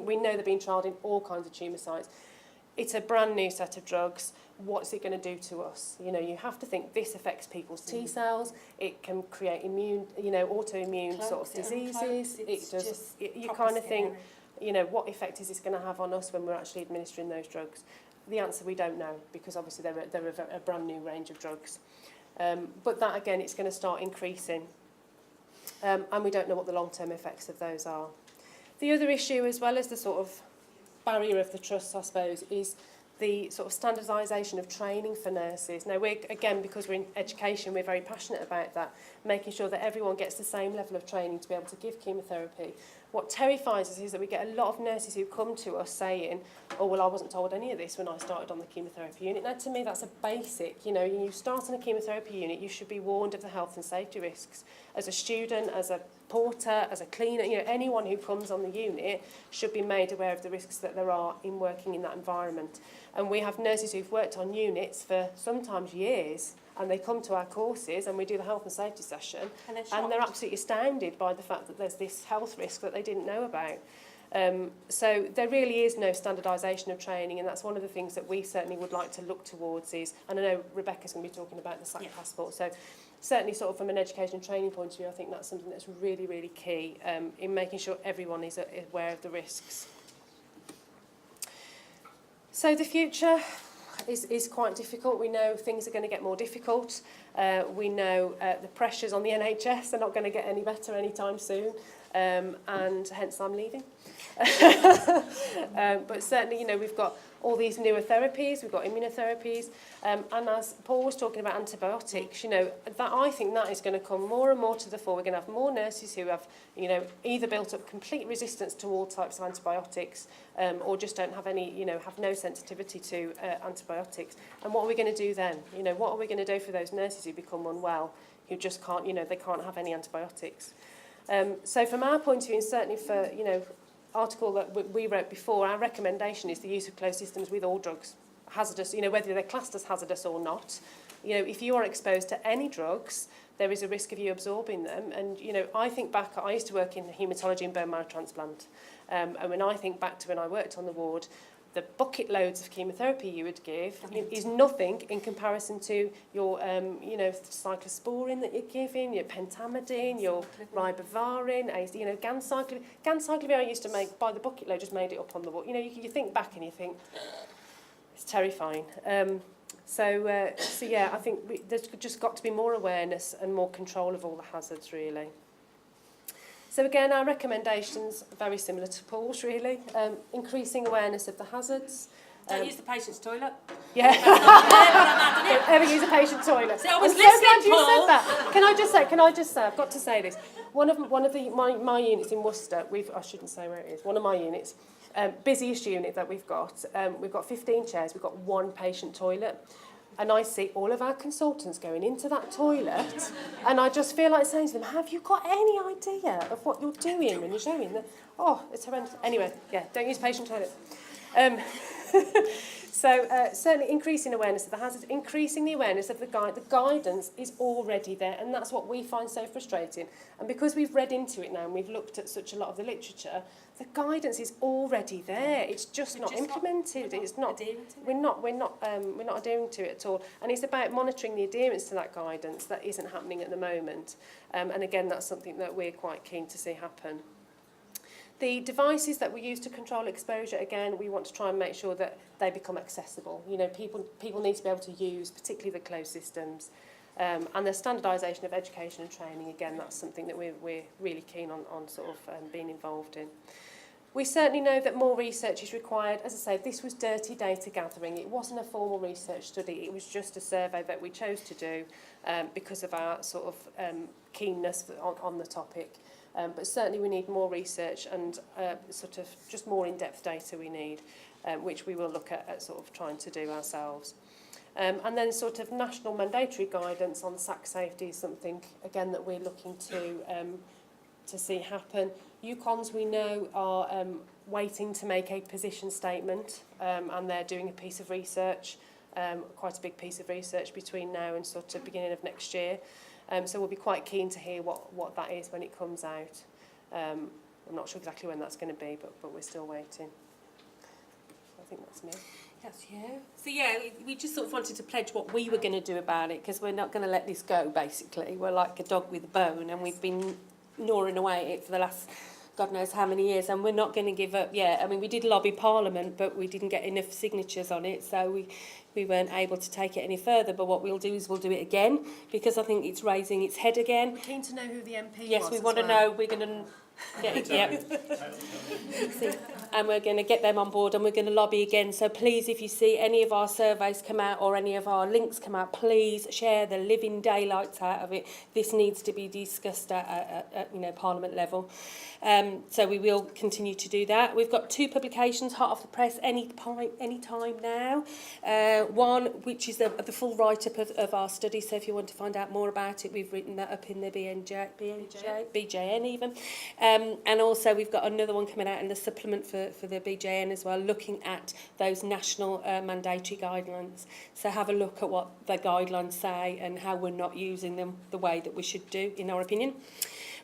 We know they're being trialled in all kinds of tumour sites. It's a brand new set of drugs. What's it going to do to us? You know, you have to think this affects people's T cells. It can create autoimmune sort of diseases. It does. You kind of think, you know, what effect is this going to have on us when we're actually administering those drugs? The answer, we don't know, because obviously they're a brand new range of drugs. But that, again, it's going to start increasing. And we don't know what the long-term effects of those are. The other issue, as well as the sort of barrier of the trust, I suppose, is the sort of standardisation of training for nurses. Now, because we're in education, we're very passionate about that, making sure that everyone gets the same level of training to be able to give chemotherapy. What terrifies us is that we get a lot of nurses who come to us saying, oh, well, I wasn't told any of this when I started on the chemotherapy unit. Now, to me, that's a basic. You know, you start on a chemotherapy unit, you should be warned of the health and safety risks. As a student, as a porter, as a cleaner, you know, anyone who comes on the unit should be made aware of the risks that there are in working in that environment. And we have nurses who've worked on units for sometimes years, and they come to our courses and we do the health and safety session, and they're absolutely astounded by the fact that there's this health risk that they didn't know about. So there really is no standardisation of training, and that's one of the things that we certainly would like to look towards is, and I know Rebecca's going to be talking about the SAC passport, so certainly sort of from an education and training point of view, I think that's something that's really, really key in making sure everyone is aware of the risks. So the future is quite difficult. We know things are going to get more difficult. We know the pressures on the NHS are not going to get any better anytime soon, and hence I'm leaving. But certainly, you know, we've got all these newer therapies, we've got immunotherapies, and as Paul was talking about antibiotics, you know, that I think that is going to come more and more to the fore. We're going to have more nurses who have, you know, either built up complete resistance to all types of antibiotics, or just don't have any, you know, have no sensitivity to antibiotics. And what are we going to do then? You know, what are we going to do for those nurses who become unwell, who just can't, you know, they can't have any antibiotics? So from our point of view, and certainly for, you know, article that we wrote before, our recommendation is the use of closed systems with all drugs. hazardous, you know, whether they're classed as hazardous or not. You know, if you are exposed to any drugs, there is a risk of you absorbing them. And, you know, I think back, I used to work in haematology and bone marrow transplant. And when I think back to when I worked on the ward, the bucket loads of chemotherapy you would give is nothing in comparison to your, you know, cyclosporin that you're giving, your pentamidine, your ribavirin, you know, ganciclovir I used to make by the bucket load, just made it up on the wall. You know, you think back and you think, it's terrifying. So yeah, I think there's just got to be more awareness and more control of all the hazards, really. So again, our recommendations are very similar to Paul's, really. Increasing awareness of the hazards. Don't use the patient's toilet. Yeah. Don't ever use a patient toilet. See, I was I'm listening, so glad you Paul. said that. Can I just say, I've got to say this. One of my units in Worcester, I shouldn't say where it is, one of my units, busiest unit that we've got 15 chairs, we've got one patient toilet. And I see all of our consultants going into that toilet, and I just feel like saying to them, have you got any idea of what you're doing when you're showing them? Oh, it's horrendous. Anyway, yeah, don't use patient toilet. So certainly increasing awareness of the hazards, increasing the awareness of the guidance is already there, and that's what we find so frustrating. And because we've read into it now and we've looked at such a lot of the literature, the guidance is already there. It's just not implemented. We're not adhering to it at all. And it's about monitoring the adherence to that guidance that isn't happening at the moment. And again, that's something that we're quite keen to see happen. The devices that we use to control exposure, again, we want to try and make sure that they become accessible. You know, people need to be able to use, particularly the closed systems. And the standardisation of education and training, again, that's something that we're really keen on sort of being involved in. We certainly know that more research is required. As I say, this was dirty data gathering. It wasn't a formal research study. It was just a survey that we chose to do because of our sort of keenness on the topic. But certainly we need more research and sort of just more in-depth data we need, which we will look at sort of trying to do ourselves. And then sort of national mandatory guidance on SAC safety is something, again, that we're looking to see happen. UCONs, we know, are waiting to make a position statement, and they're doing a piece of research, quite a big piece of research between now and sort of beginning of next year. So we'll be quite keen to hear what that is when it comes out. I'm not sure exactly when that's going to be, but we're still waiting. I think that's me. That's you. So yeah, we just sort of wanted to pledge what we were going to do about it, because we're not going to let this go, basically. We're like a dog with a bone, and we've been gnawing away at it for the last God knows how many years, and we're not going to give up yet. I mean, we did lobby Parliament, but we didn't get enough signatures on it, so we weren't able to take it any further. But what we'll do is we'll do it again, because I think it's raising its head again. We're keen to know who the MP was. Yes, we want to know. We're going to and we're going to get them on board, and we're going to lobby again. So please, if you see any of our surveys come out or any of our links come out, please share the living daylights out of it. This needs to be discussed at Parliament level. So we will continue to do that. We've got 2 publications hot off the press any time now. One which is the full write-up of our study, so if you want to find out more about it, we've written that up in the BJN even. And also we've got another one coming out in the supplement for the BJN as well, looking at those national mandatory guidelines. So have a look at what the guidelines say and how we're not using them the way that we should do, in our opinion.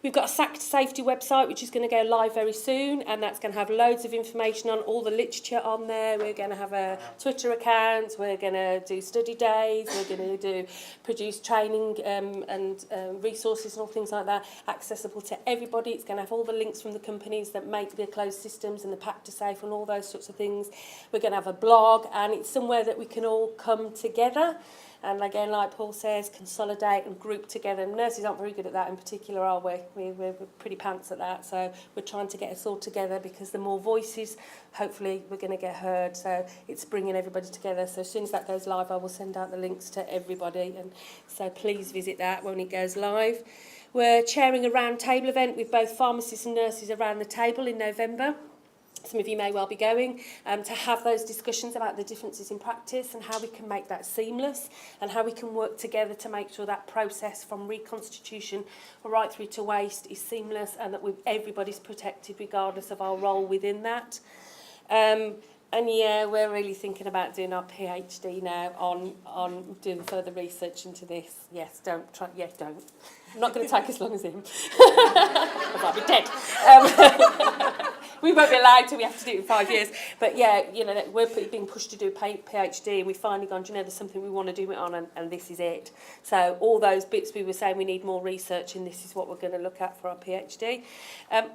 We've got a SAC safety website which is going to go live very soon, and that's going to have loads of information on all the literature on there. We're going to have a Twitter account, we're going to do study days, we're going to produce training and resources and all things like that, accessible to everybody. It's going to have all the links from the companies that make the closed systems and the pack to safe and all those sorts of things. We're going to have a blog, and it's somewhere that we can all come together. And again, like Paul says, consolidate and group together. Nurses aren't very good at that in particular, are we? We're pretty pants at that. So we're trying to get us all together, because the more voices, hopefully, we're going to get heard. So it's bringing everybody together. So as soon as that goes live, I will send out the links to everybody. And so please visit that when it goes live. We're chairing a roundtable event with both pharmacists and nurses around the table in November. Some of you may well be going, to have those discussions about the differences in practice and how we can make that seamless, and how we can work together to make sure that process from reconstitution right through to waste is seamless, and that everybody's protected regardless of our role within that. And yeah, we're really thinking about doing our PhD now on doing further research into this. Yes, don't try. Yeah, don't. I'm not going to take as long as him. I might be dead. We won't be allowed to. We have to do it in 5 years. But yeah, you know, we're being pushed to do a PhD, and we've finally gone, do you know, there's something we want to do it on, and this is it. So all those bits we were saying we need more research, and this is what we're going to look at for our PhD.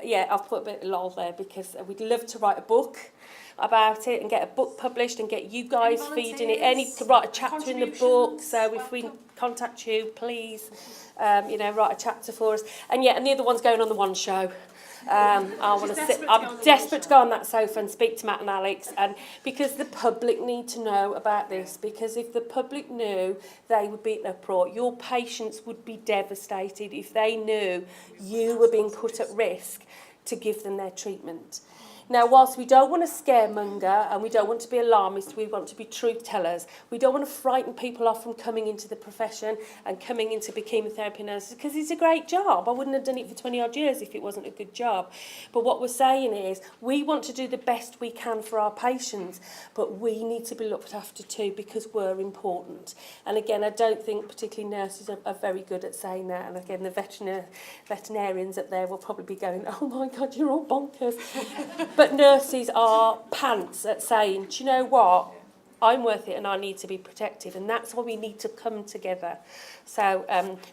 Yeah, I've put a bit of lol there because we'd love to write a book about it and get a book published and get you guys feeding it. Write a chapter in the book. So if we contact you, please, you know, write a chapter for us. And yeah, and the other one's going on the One Show. I'm desperate to go on that sofa and speak to Matt and Alex, and because the public need to know about this, because if the public knew, they would be in uproar. Your patients would be devastated if they knew you were being put at risk to give them their treatment. Now, whilst we don't want to scaremonger and we don't want to be alarmist, we want to be truth tellers. We don't want to frighten people off from coming into the profession and coming into be chemotherapy nurses, because it's a great job. I wouldn't have done it for 20 odd years if it wasn't a good job. But what we're saying is we want to do the best we can for our patients, but we need to be looked after too, because we're important. And again, I don't think particularly nurses are very good at saying that. And again, the veterinarians up there will probably be going, oh my God, you're all bonkers. But nurses are pants at saying, do you know what? I'm worth it and I need to be protected. And that's why we need to come together. So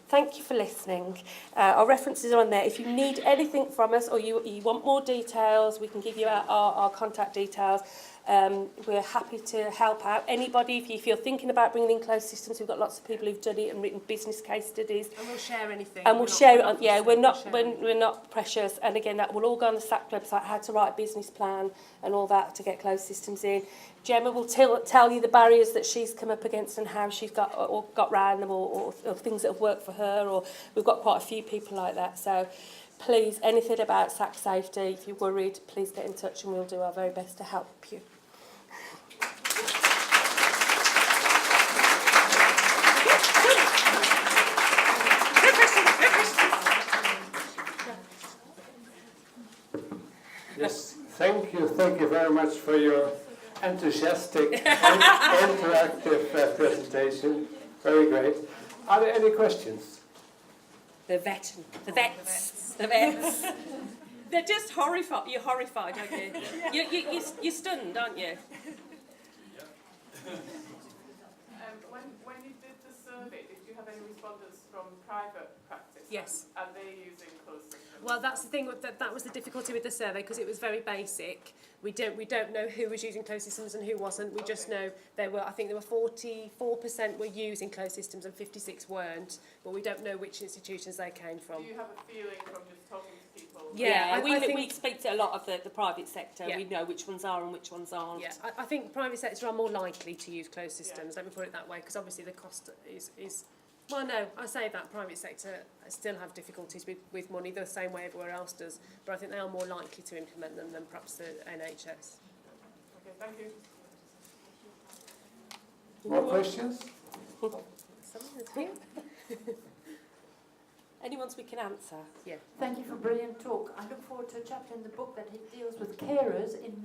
thank you for listening. Our references are on there. If you need anything from us or you want more details, we can give you our contact details. We're happy to help out anybody. If you're thinking about bringing in closed systems, we've got lots of people who've done it and written business case studies. And we'll share anything. And we'll share it on. Yeah, we're not precious. And again, that will all go on the SAC website. How to write a business plan and all that to get closed systems in. Gemma will tell you the barriers that she's come up against and how she's got round them, or things that have worked for her. Or we've got quite a few people like that. So please, anything about SAC safety, if you're worried, please get in touch and we'll do our very best to help you. Yes, thank you very much for your enthusiastic and interactive presentation. Very great. Are there any questions? The vets. They're just horrified. You're horrified, aren't you? You're stunned, aren't you? When you did the survey, did you have any respondents from private practice? Yes. Are they using closed systems? Well, that's the thing. That was the difficulty with the survey, because it was very basic. We don't know who was using closed systems and who wasn't. We just know there were. I think there were 44% were using closed systems and 56 weren't. But we don't know which institutions they came from. Do you have a feeling from just talking to people? Yeah, I think we speak to a lot of the private sector. Yeah. We know which ones are and which ones aren't. Yeah, I think private sector are more likely to use closed systems. Let me put it that way, because obviously the cost is. Well, no, I say that private sector still have difficulties with money the same way everywhere else does, but I think they are more likely to implement them than perhaps the NHS. Okay, thank you. More questions? Any ones we can answer? Yeah. Thank you for a brilliant talk. I look forward to a chapter in the book that deals with carers in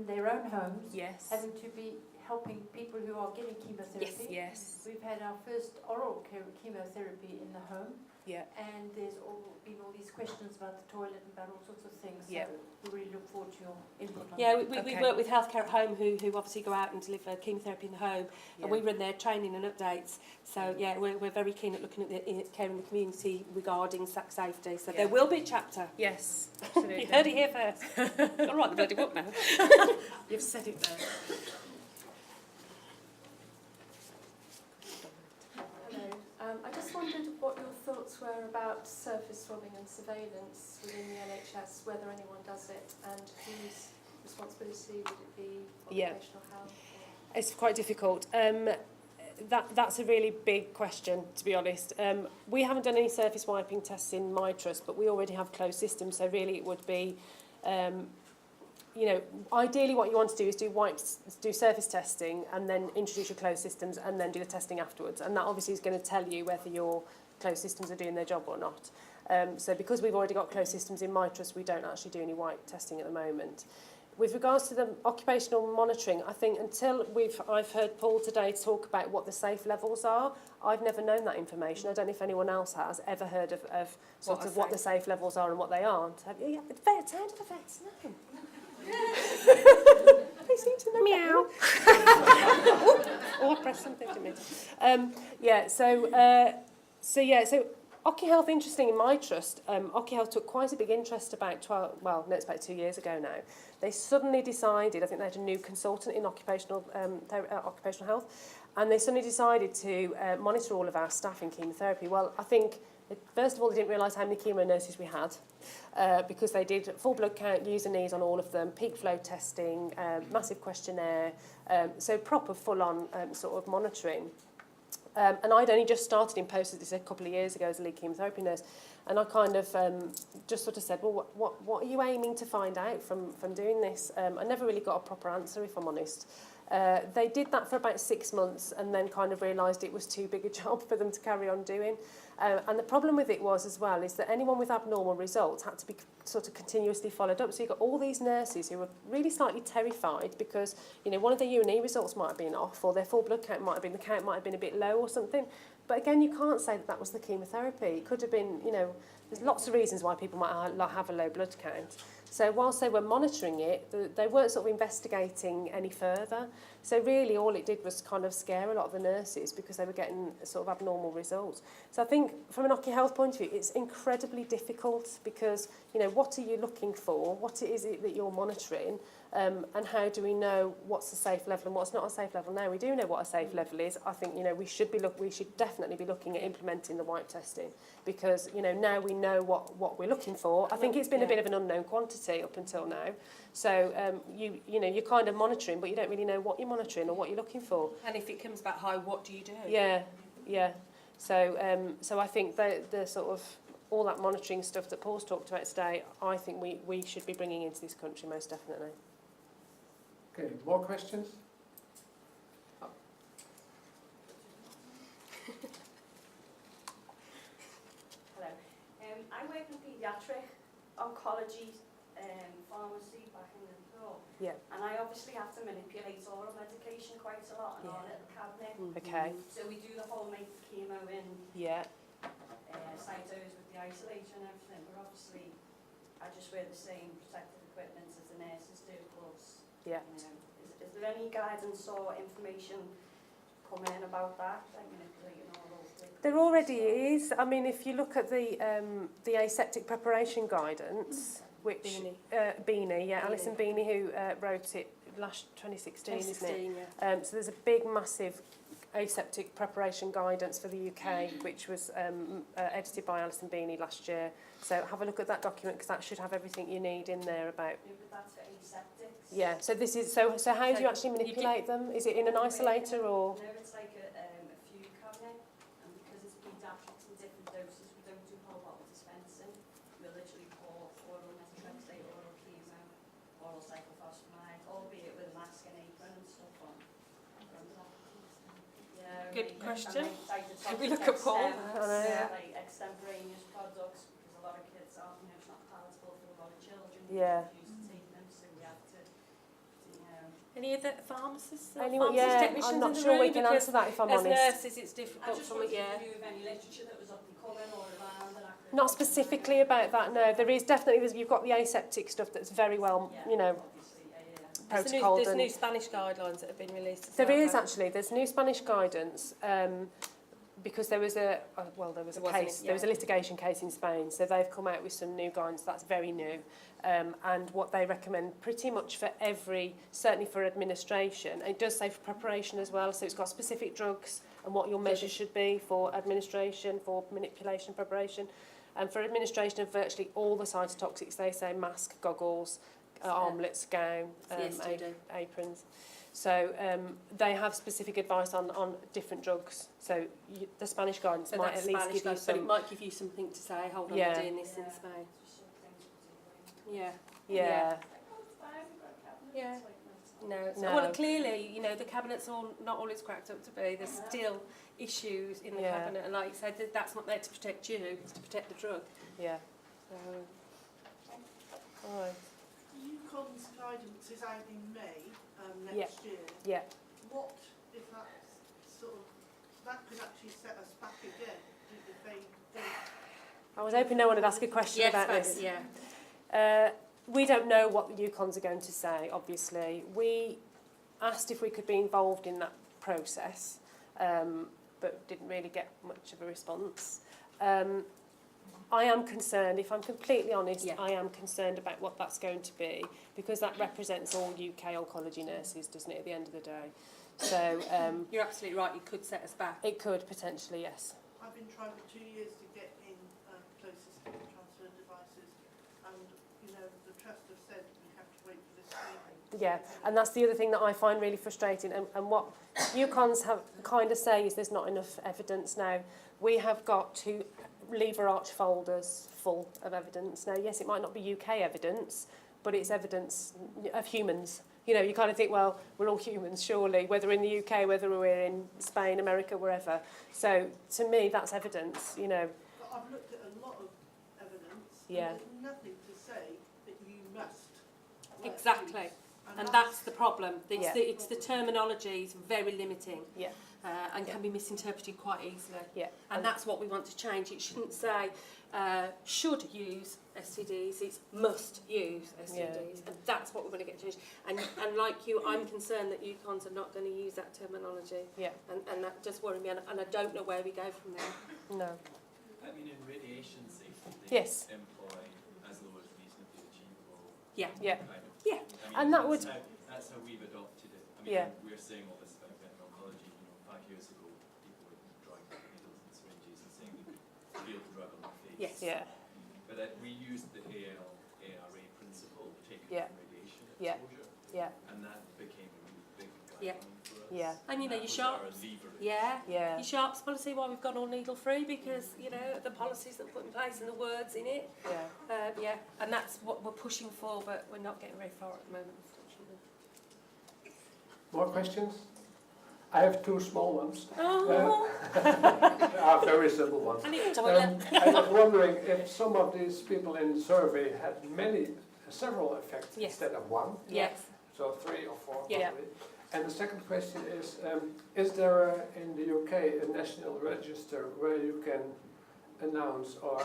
their own homes, Yes. having to be helping people who are getting chemotherapy. Yes. We've had our first oral chemotherapy in the home, Yeah. and there's been all these questions about the toilet and about all sorts of things. Yeah. So we really look forward to your input on Yeah, that. we work with Healthcare at Home, who obviously go out and deliver chemotherapy in the home, and we run their training and updates. So yeah, we're very keen at looking at the care in the community regarding SAC safety. So there will be a chapter. Yes, absolutely. You heard it here first. I'll write the bloody book now. You've said it there. I just wondered what your thoughts were about surface swabbing and surveillance within the NHS, whether anyone does it, and whose responsibility would it be? Occupational health? It's quite difficult. That's a really big question, to be honest. We haven't done any surface wiping tests in my trust, but we already have closed systems, so really it would be, ideally what you want to do is do surface testing and then introduce your closed systems and then do the testing afterwards. And that obviously is going to tell you whether your closed systems are doing their job or not. So because we've already got closed systems in my trust, we don't actually do any wipe testing at the moment. With regards to the occupational monitoring, I think until I've heard Paul today talk about what the safe levels are, I've never known that information. I don't know if anyone else has ever heard of what the safe levels are and what they aren't. Have you? Yeah, the vets, how do the vets know? They seem to know. Meow. I pressed something to me. So OccuHealth, interesting in my trust, OccuHealth took quite a big interest about it's about 2 years ago now. They suddenly decided, I think they had a new consultant in occupational health, and they suddenly decided to monitor all of our staff in chemotherapy. Well, I think, first of all, they didn't realise how many chemo nurses we had, because they did full blood count, user needs on all of them, peak flow testing, massive questionnaire, so proper full-on sort of monitoring. And I'd only just started in post this a couple of years ago as a lead chemotherapy nurse, and I kind of just sort of said, well, what are you aiming to find out from doing this? I never really got a proper answer, if I'm honest. They did that for about 6 months and then kind of realised it was too big a job for them to carry on doing. And the problem with it was as well is that anyone with abnormal results had to be sort of continuously followed up. So you've got all these nurses who were really slightly terrified because, you know, one of their U&E results might have been off, or their full blood count might have been, the count might have been a bit low or something. But again, you can't say that was the chemotherapy. It could have been, you know, there's lots of reasons why people might have a low blood count. So whilst they were monitoring it, they weren't sort of investigating any further. So really all it did was kind of scare a lot of the nurses because they were getting sort of abnormal results. So I think from an OccuHealth point of view, it's incredibly difficult because, you know, what are you looking for? What is it that you're monitoring? And how do we know what's a safe level and what's not a safe level? Now we do know what a safe level is. I think, you know, we should definitely be looking at implementing the wipe testing because, you know, now we know what we're looking for. I think it's been a bit of an unknown quantity up until now. So you know, you're kind of monitoring, but you don't really know what you're monitoring or what you're looking for. And if it comes back high, what do you do? Yeah. So I think the sort of all that monitoring stuff that Paul's talked about today, I think we should be bringing into this country most definitely. Okay, more questions? Hello. I work in paediatric oncology pharmacy back in Liverpool. Yeah. And I obviously have to manipulate oral medication quite a lot in our little cabinet. Okay. So we do the whole make the chemo in cytos with the isolator and everything, but obviously I just wear the same protective equipment as the nurses do, gloves. Yeah. Is there any guidance or information coming about that, like manipulating oral liquids? There already is. I mean, if you look at the aseptic preparation guidance, which Beanie, Alison Beanie, who wrote it last 2016, isn't it? Yeah. So there's a big, massive aseptic preparation guidance for the UK, which was edited by Alison Beanie last year. So have a look at that document because that should have everything you need in there about. Yeah, but that's for aseptics. Yeah. So this is so how do you actually manipulate them? Is it in an isolator or? No, it's like a few cabinet, and because it's paediatrics in different doses, we don't do whole bottle dispensing. We literally pour oral methotrexate, oral chemo, oral cyclophosphamide, albeit with a mask and apron and stuff on. Yeah, Good question. Can we look at Paul? Like extemporaneous products, because a lot of kids aren't, you know, it's not palatable for a lot of children. Yeah. Used to take them, so we have to, you know. Any other pharmacists? Anyone? Pharmacist Yeah, technicians I'm not in the sure room? we can Because answer that if I'm as honest. nurses, it's I difficult just for me. wanted Yeah. to know of any literature that was up and coming or around that I could... Not specifically about that, no. There is definitely, you've got the aseptic stuff that's very well, you know, protocoled. There's new Spanish guidelines that have been released. There is actually, there's new Spanish guidance because there was a litigation case in Spain, so they've come out with some new guidance that's very new, and what they recommend pretty much for certainly for administration, it does say for preparation as well, so it's got specific drugs and what your measures should be for administration, for manipulation, preparation, and for administration of virtually all the cytotoxics, they say mask, goggles, armlets, gown, aprons. So they have specific advice on different drugs. So the Spanish guidance might at least give you some... But it might give you something to say, hold on, we're doing this in Spain. Yeah. No. Well, clearly, you know, the cabinet's not all it's cracked up to be. There's still issues in the cabinet. And like you said, that's not there to protect you, it's to protect the drug. Yeah. So, all right. You UConn's guidance is out in May next year. Yeah. What if that sort of, that could actually set us back again if they don't. I was hoping no one would ask a question about this. Yeah. We don't know what the UConn's are going to say, obviously. We asked if we could be involved in that process, but didn't really get much of a response. I am concerned, if I'm completely honest, I am concerned about what that's going to be, because that represents all UK oncology nurses, doesn't it, at the end of the day? So you're absolutely right, it could set us back. It could, potentially, yes. I've been trying for 2 years to get in closest transfer devices, and, you know, the trust have said we have to wait for this meeting. Yeah, and that's the other thing that I find really frustrating, and what UConn's have kind of say is there's not enough evidence now. We have got to lever arch folders full of evidence. Now, yes, it might not be UK evidence, but it's evidence of humans. You know, you kind of think, well, we're all humans, surely, whether in the UK, whether we're in Spain, America, wherever. So, to me, that's evidence, you know. But I've looked at a lot of evidence, Yeah. and there's nothing to say that you must. Exactly. And that's the problem. Yeah. It's the terminology is very limiting. Yeah. And can be misinterpreted quite easily. Yeah. And that's what we want to change. It shouldn't say should use STDs, it's must use STDs. Yeah. And that's what we're going to get changed. And like you, I'm concerned that UConn's are not going to use that terminology. Yeah. And that does worry me. And I don't know where we go from there. No. I mean, in radiation safety, they Yes. employ as low as reasonably achievable. Yeah. Yeah. Kind of, Yeah. I mean, And that would. That's how we've adopted it. I mean, Yeah. we're saying all this about oncology. You know, 5 years ago, people were drawing needles and syringes and saying they could feel the drug on their face. Yes. Yeah. But we used the ARA principle taken Yeah. from radiation Yeah. exposure, Yeah. and that became a really big Yeah. guideline for us. Yeah. And you know, That your was our sharps. leverage. Yeah. Yeah. Your sharps policy, why we've gone all needle-free, because, you know, the policies that are put in place and the words in it. Yeah. Yeah. And that's what we're pushing for, but we're not getting very far at the moment, unfortunately. More questions? I have two small ones. Oh. Very simple ones. I need a toilet. I was wondering if some of these people in the survey had several effects Yes. instead of one. Yes. So 3 or 4 Yeah. probably. And the second question is there in the UK a national register where you can announce or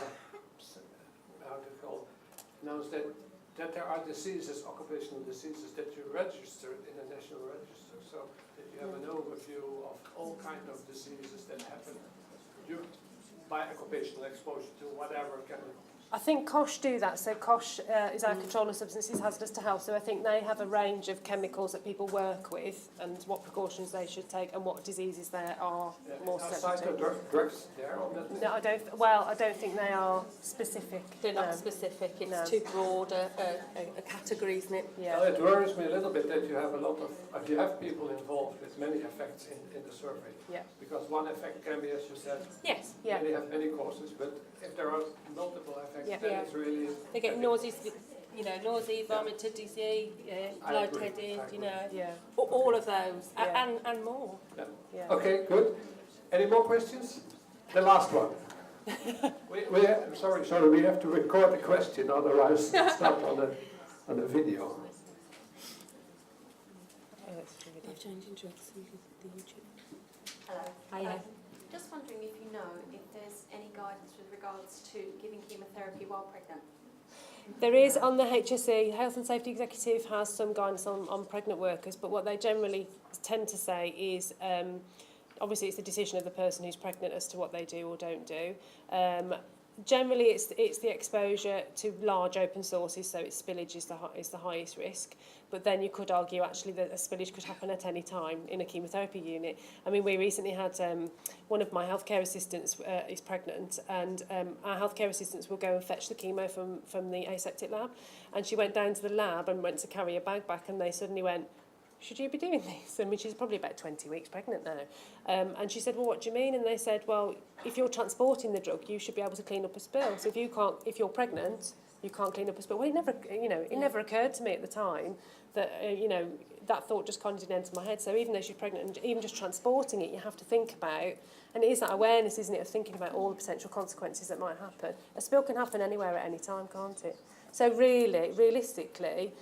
announce that there are diseases, occupational diseases, that you registered in a national register, so that you have an overview of all kinds of diseases that happen by occupational exposure to whatever chemical? I think COSH do that. So COSH is our Control of Substances Hazardous to Health. So I think they have a range of chemicals that people work with and what precautions they should take and what diseases there are more sensitive. Drugs there on that list? No, I don't think they are specific. They're not specific. It's too broad a category, isn't it? Yeah. Well, it worries me a little bit that you have you have people involved with many effects in the survey. Yeah. Because one effect can be, as you said, Yes. Yeah. they have many causes, but if there are multiple effects, Yeah. then Yeah. it's really... They get nausea, nausea, vomited, dizzy, lightheaded, you know, Yeah. all of those, Yeah. and more. Yeah. Yeah. Okay, good. Any more questions? The last one. Sorry, we have to record the question, otherwise it's not on the video. They've changed into the YouTube. Hello. Hiya. Just wondering if you know if there's any guidance with regards to giving chemotherapy while pregnant. There is on the HSE, Health and Safety Executive has some guidance on pregnant workers, but what they generally tend to say is, obviously it's the decision of the person who's pregnant as to what they do or don't do. Generally it's the exposure to large open sources, so it's spillage is the highest risk. But then you could argue actually that a spillage could happen at any time in a chemotherapy unit. I mean, we recently had one of my healthcare assistants is pregnant, and our healthcare assistants will go and fetch the chemo from the aseptic lab. And she went down to the lab and went to carry a bag back, and they suddenly went, should you be doing this? I mean, she's probably about 20 weeks pregnant now. And she said, well, what do you mean? And they said, well, if you're transporting the drug, you should be able to clean up a spill. So if you're pregnant, you can't clean up a spill. Well, it never occurred to me at the time that, that thought just kind of didn't enter my head. So even though she's pregnant, and even just transporting it, you have to think about, and it is that awareness, isn't it, of thinking about all the potential consequences that might happen. A spill can happen anywhere at any time, can't it? So really, realistically,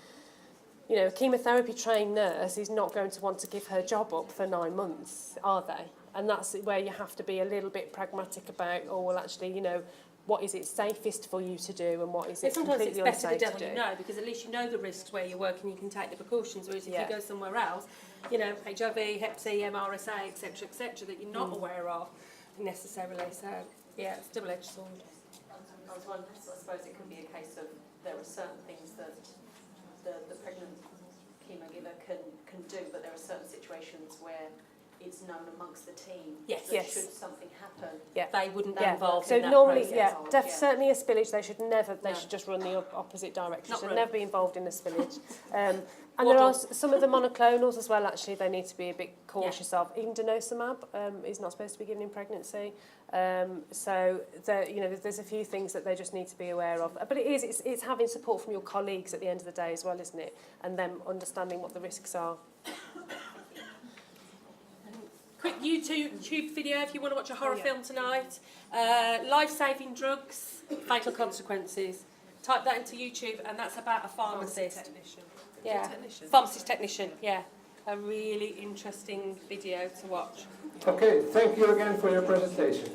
you know, a chemotherapy trained nurse is not going to want to give her job up for 9 months, are they? And that's where you have to be a little bit pragmatic about, oh, well, actually, you know, what is it safest for you to do and what is it Sometimes it's completely better unsafe the to devil do. you know, because at least you know the risks where you're working, you can take the precautions, whereas if Yeah. you go somewhere else, you know, HIV, Hep C, MRSA, etc., that you're not aware of necessarily. So, yeah, it's a double-edged sword. I suppose it could be a case of there are certain things that the pregnant chemo giver can do, but there are certain situations where it's known amongst the team Yes. that Yes. should something happen, They wouldn't be Yeah. involved So in that normally, process. certainly a spillage, they should never, they No. should just run the opposite direction. Not Should run. never be involved in a spillage. And there are some of the monoclonals as well, actually, they need to be a bit cautious of. Even denosumab is not supposed to be given in pregnancy. So, you know, there's a few things that they just need to be aware of. But it's having support from your colleagues at the end of the day as well, isn't it? And them understanding what the risks are. Quick YouTube video if you want to watch a horror film tonight. Life-saving drugs, fatal consequences. Type that into YouTube, and that's about a pharmacist. Technician. Yeah, Technician. pharmacist technician. Yeah, a really interesting video to watch. Okay, thank you again for your presentation.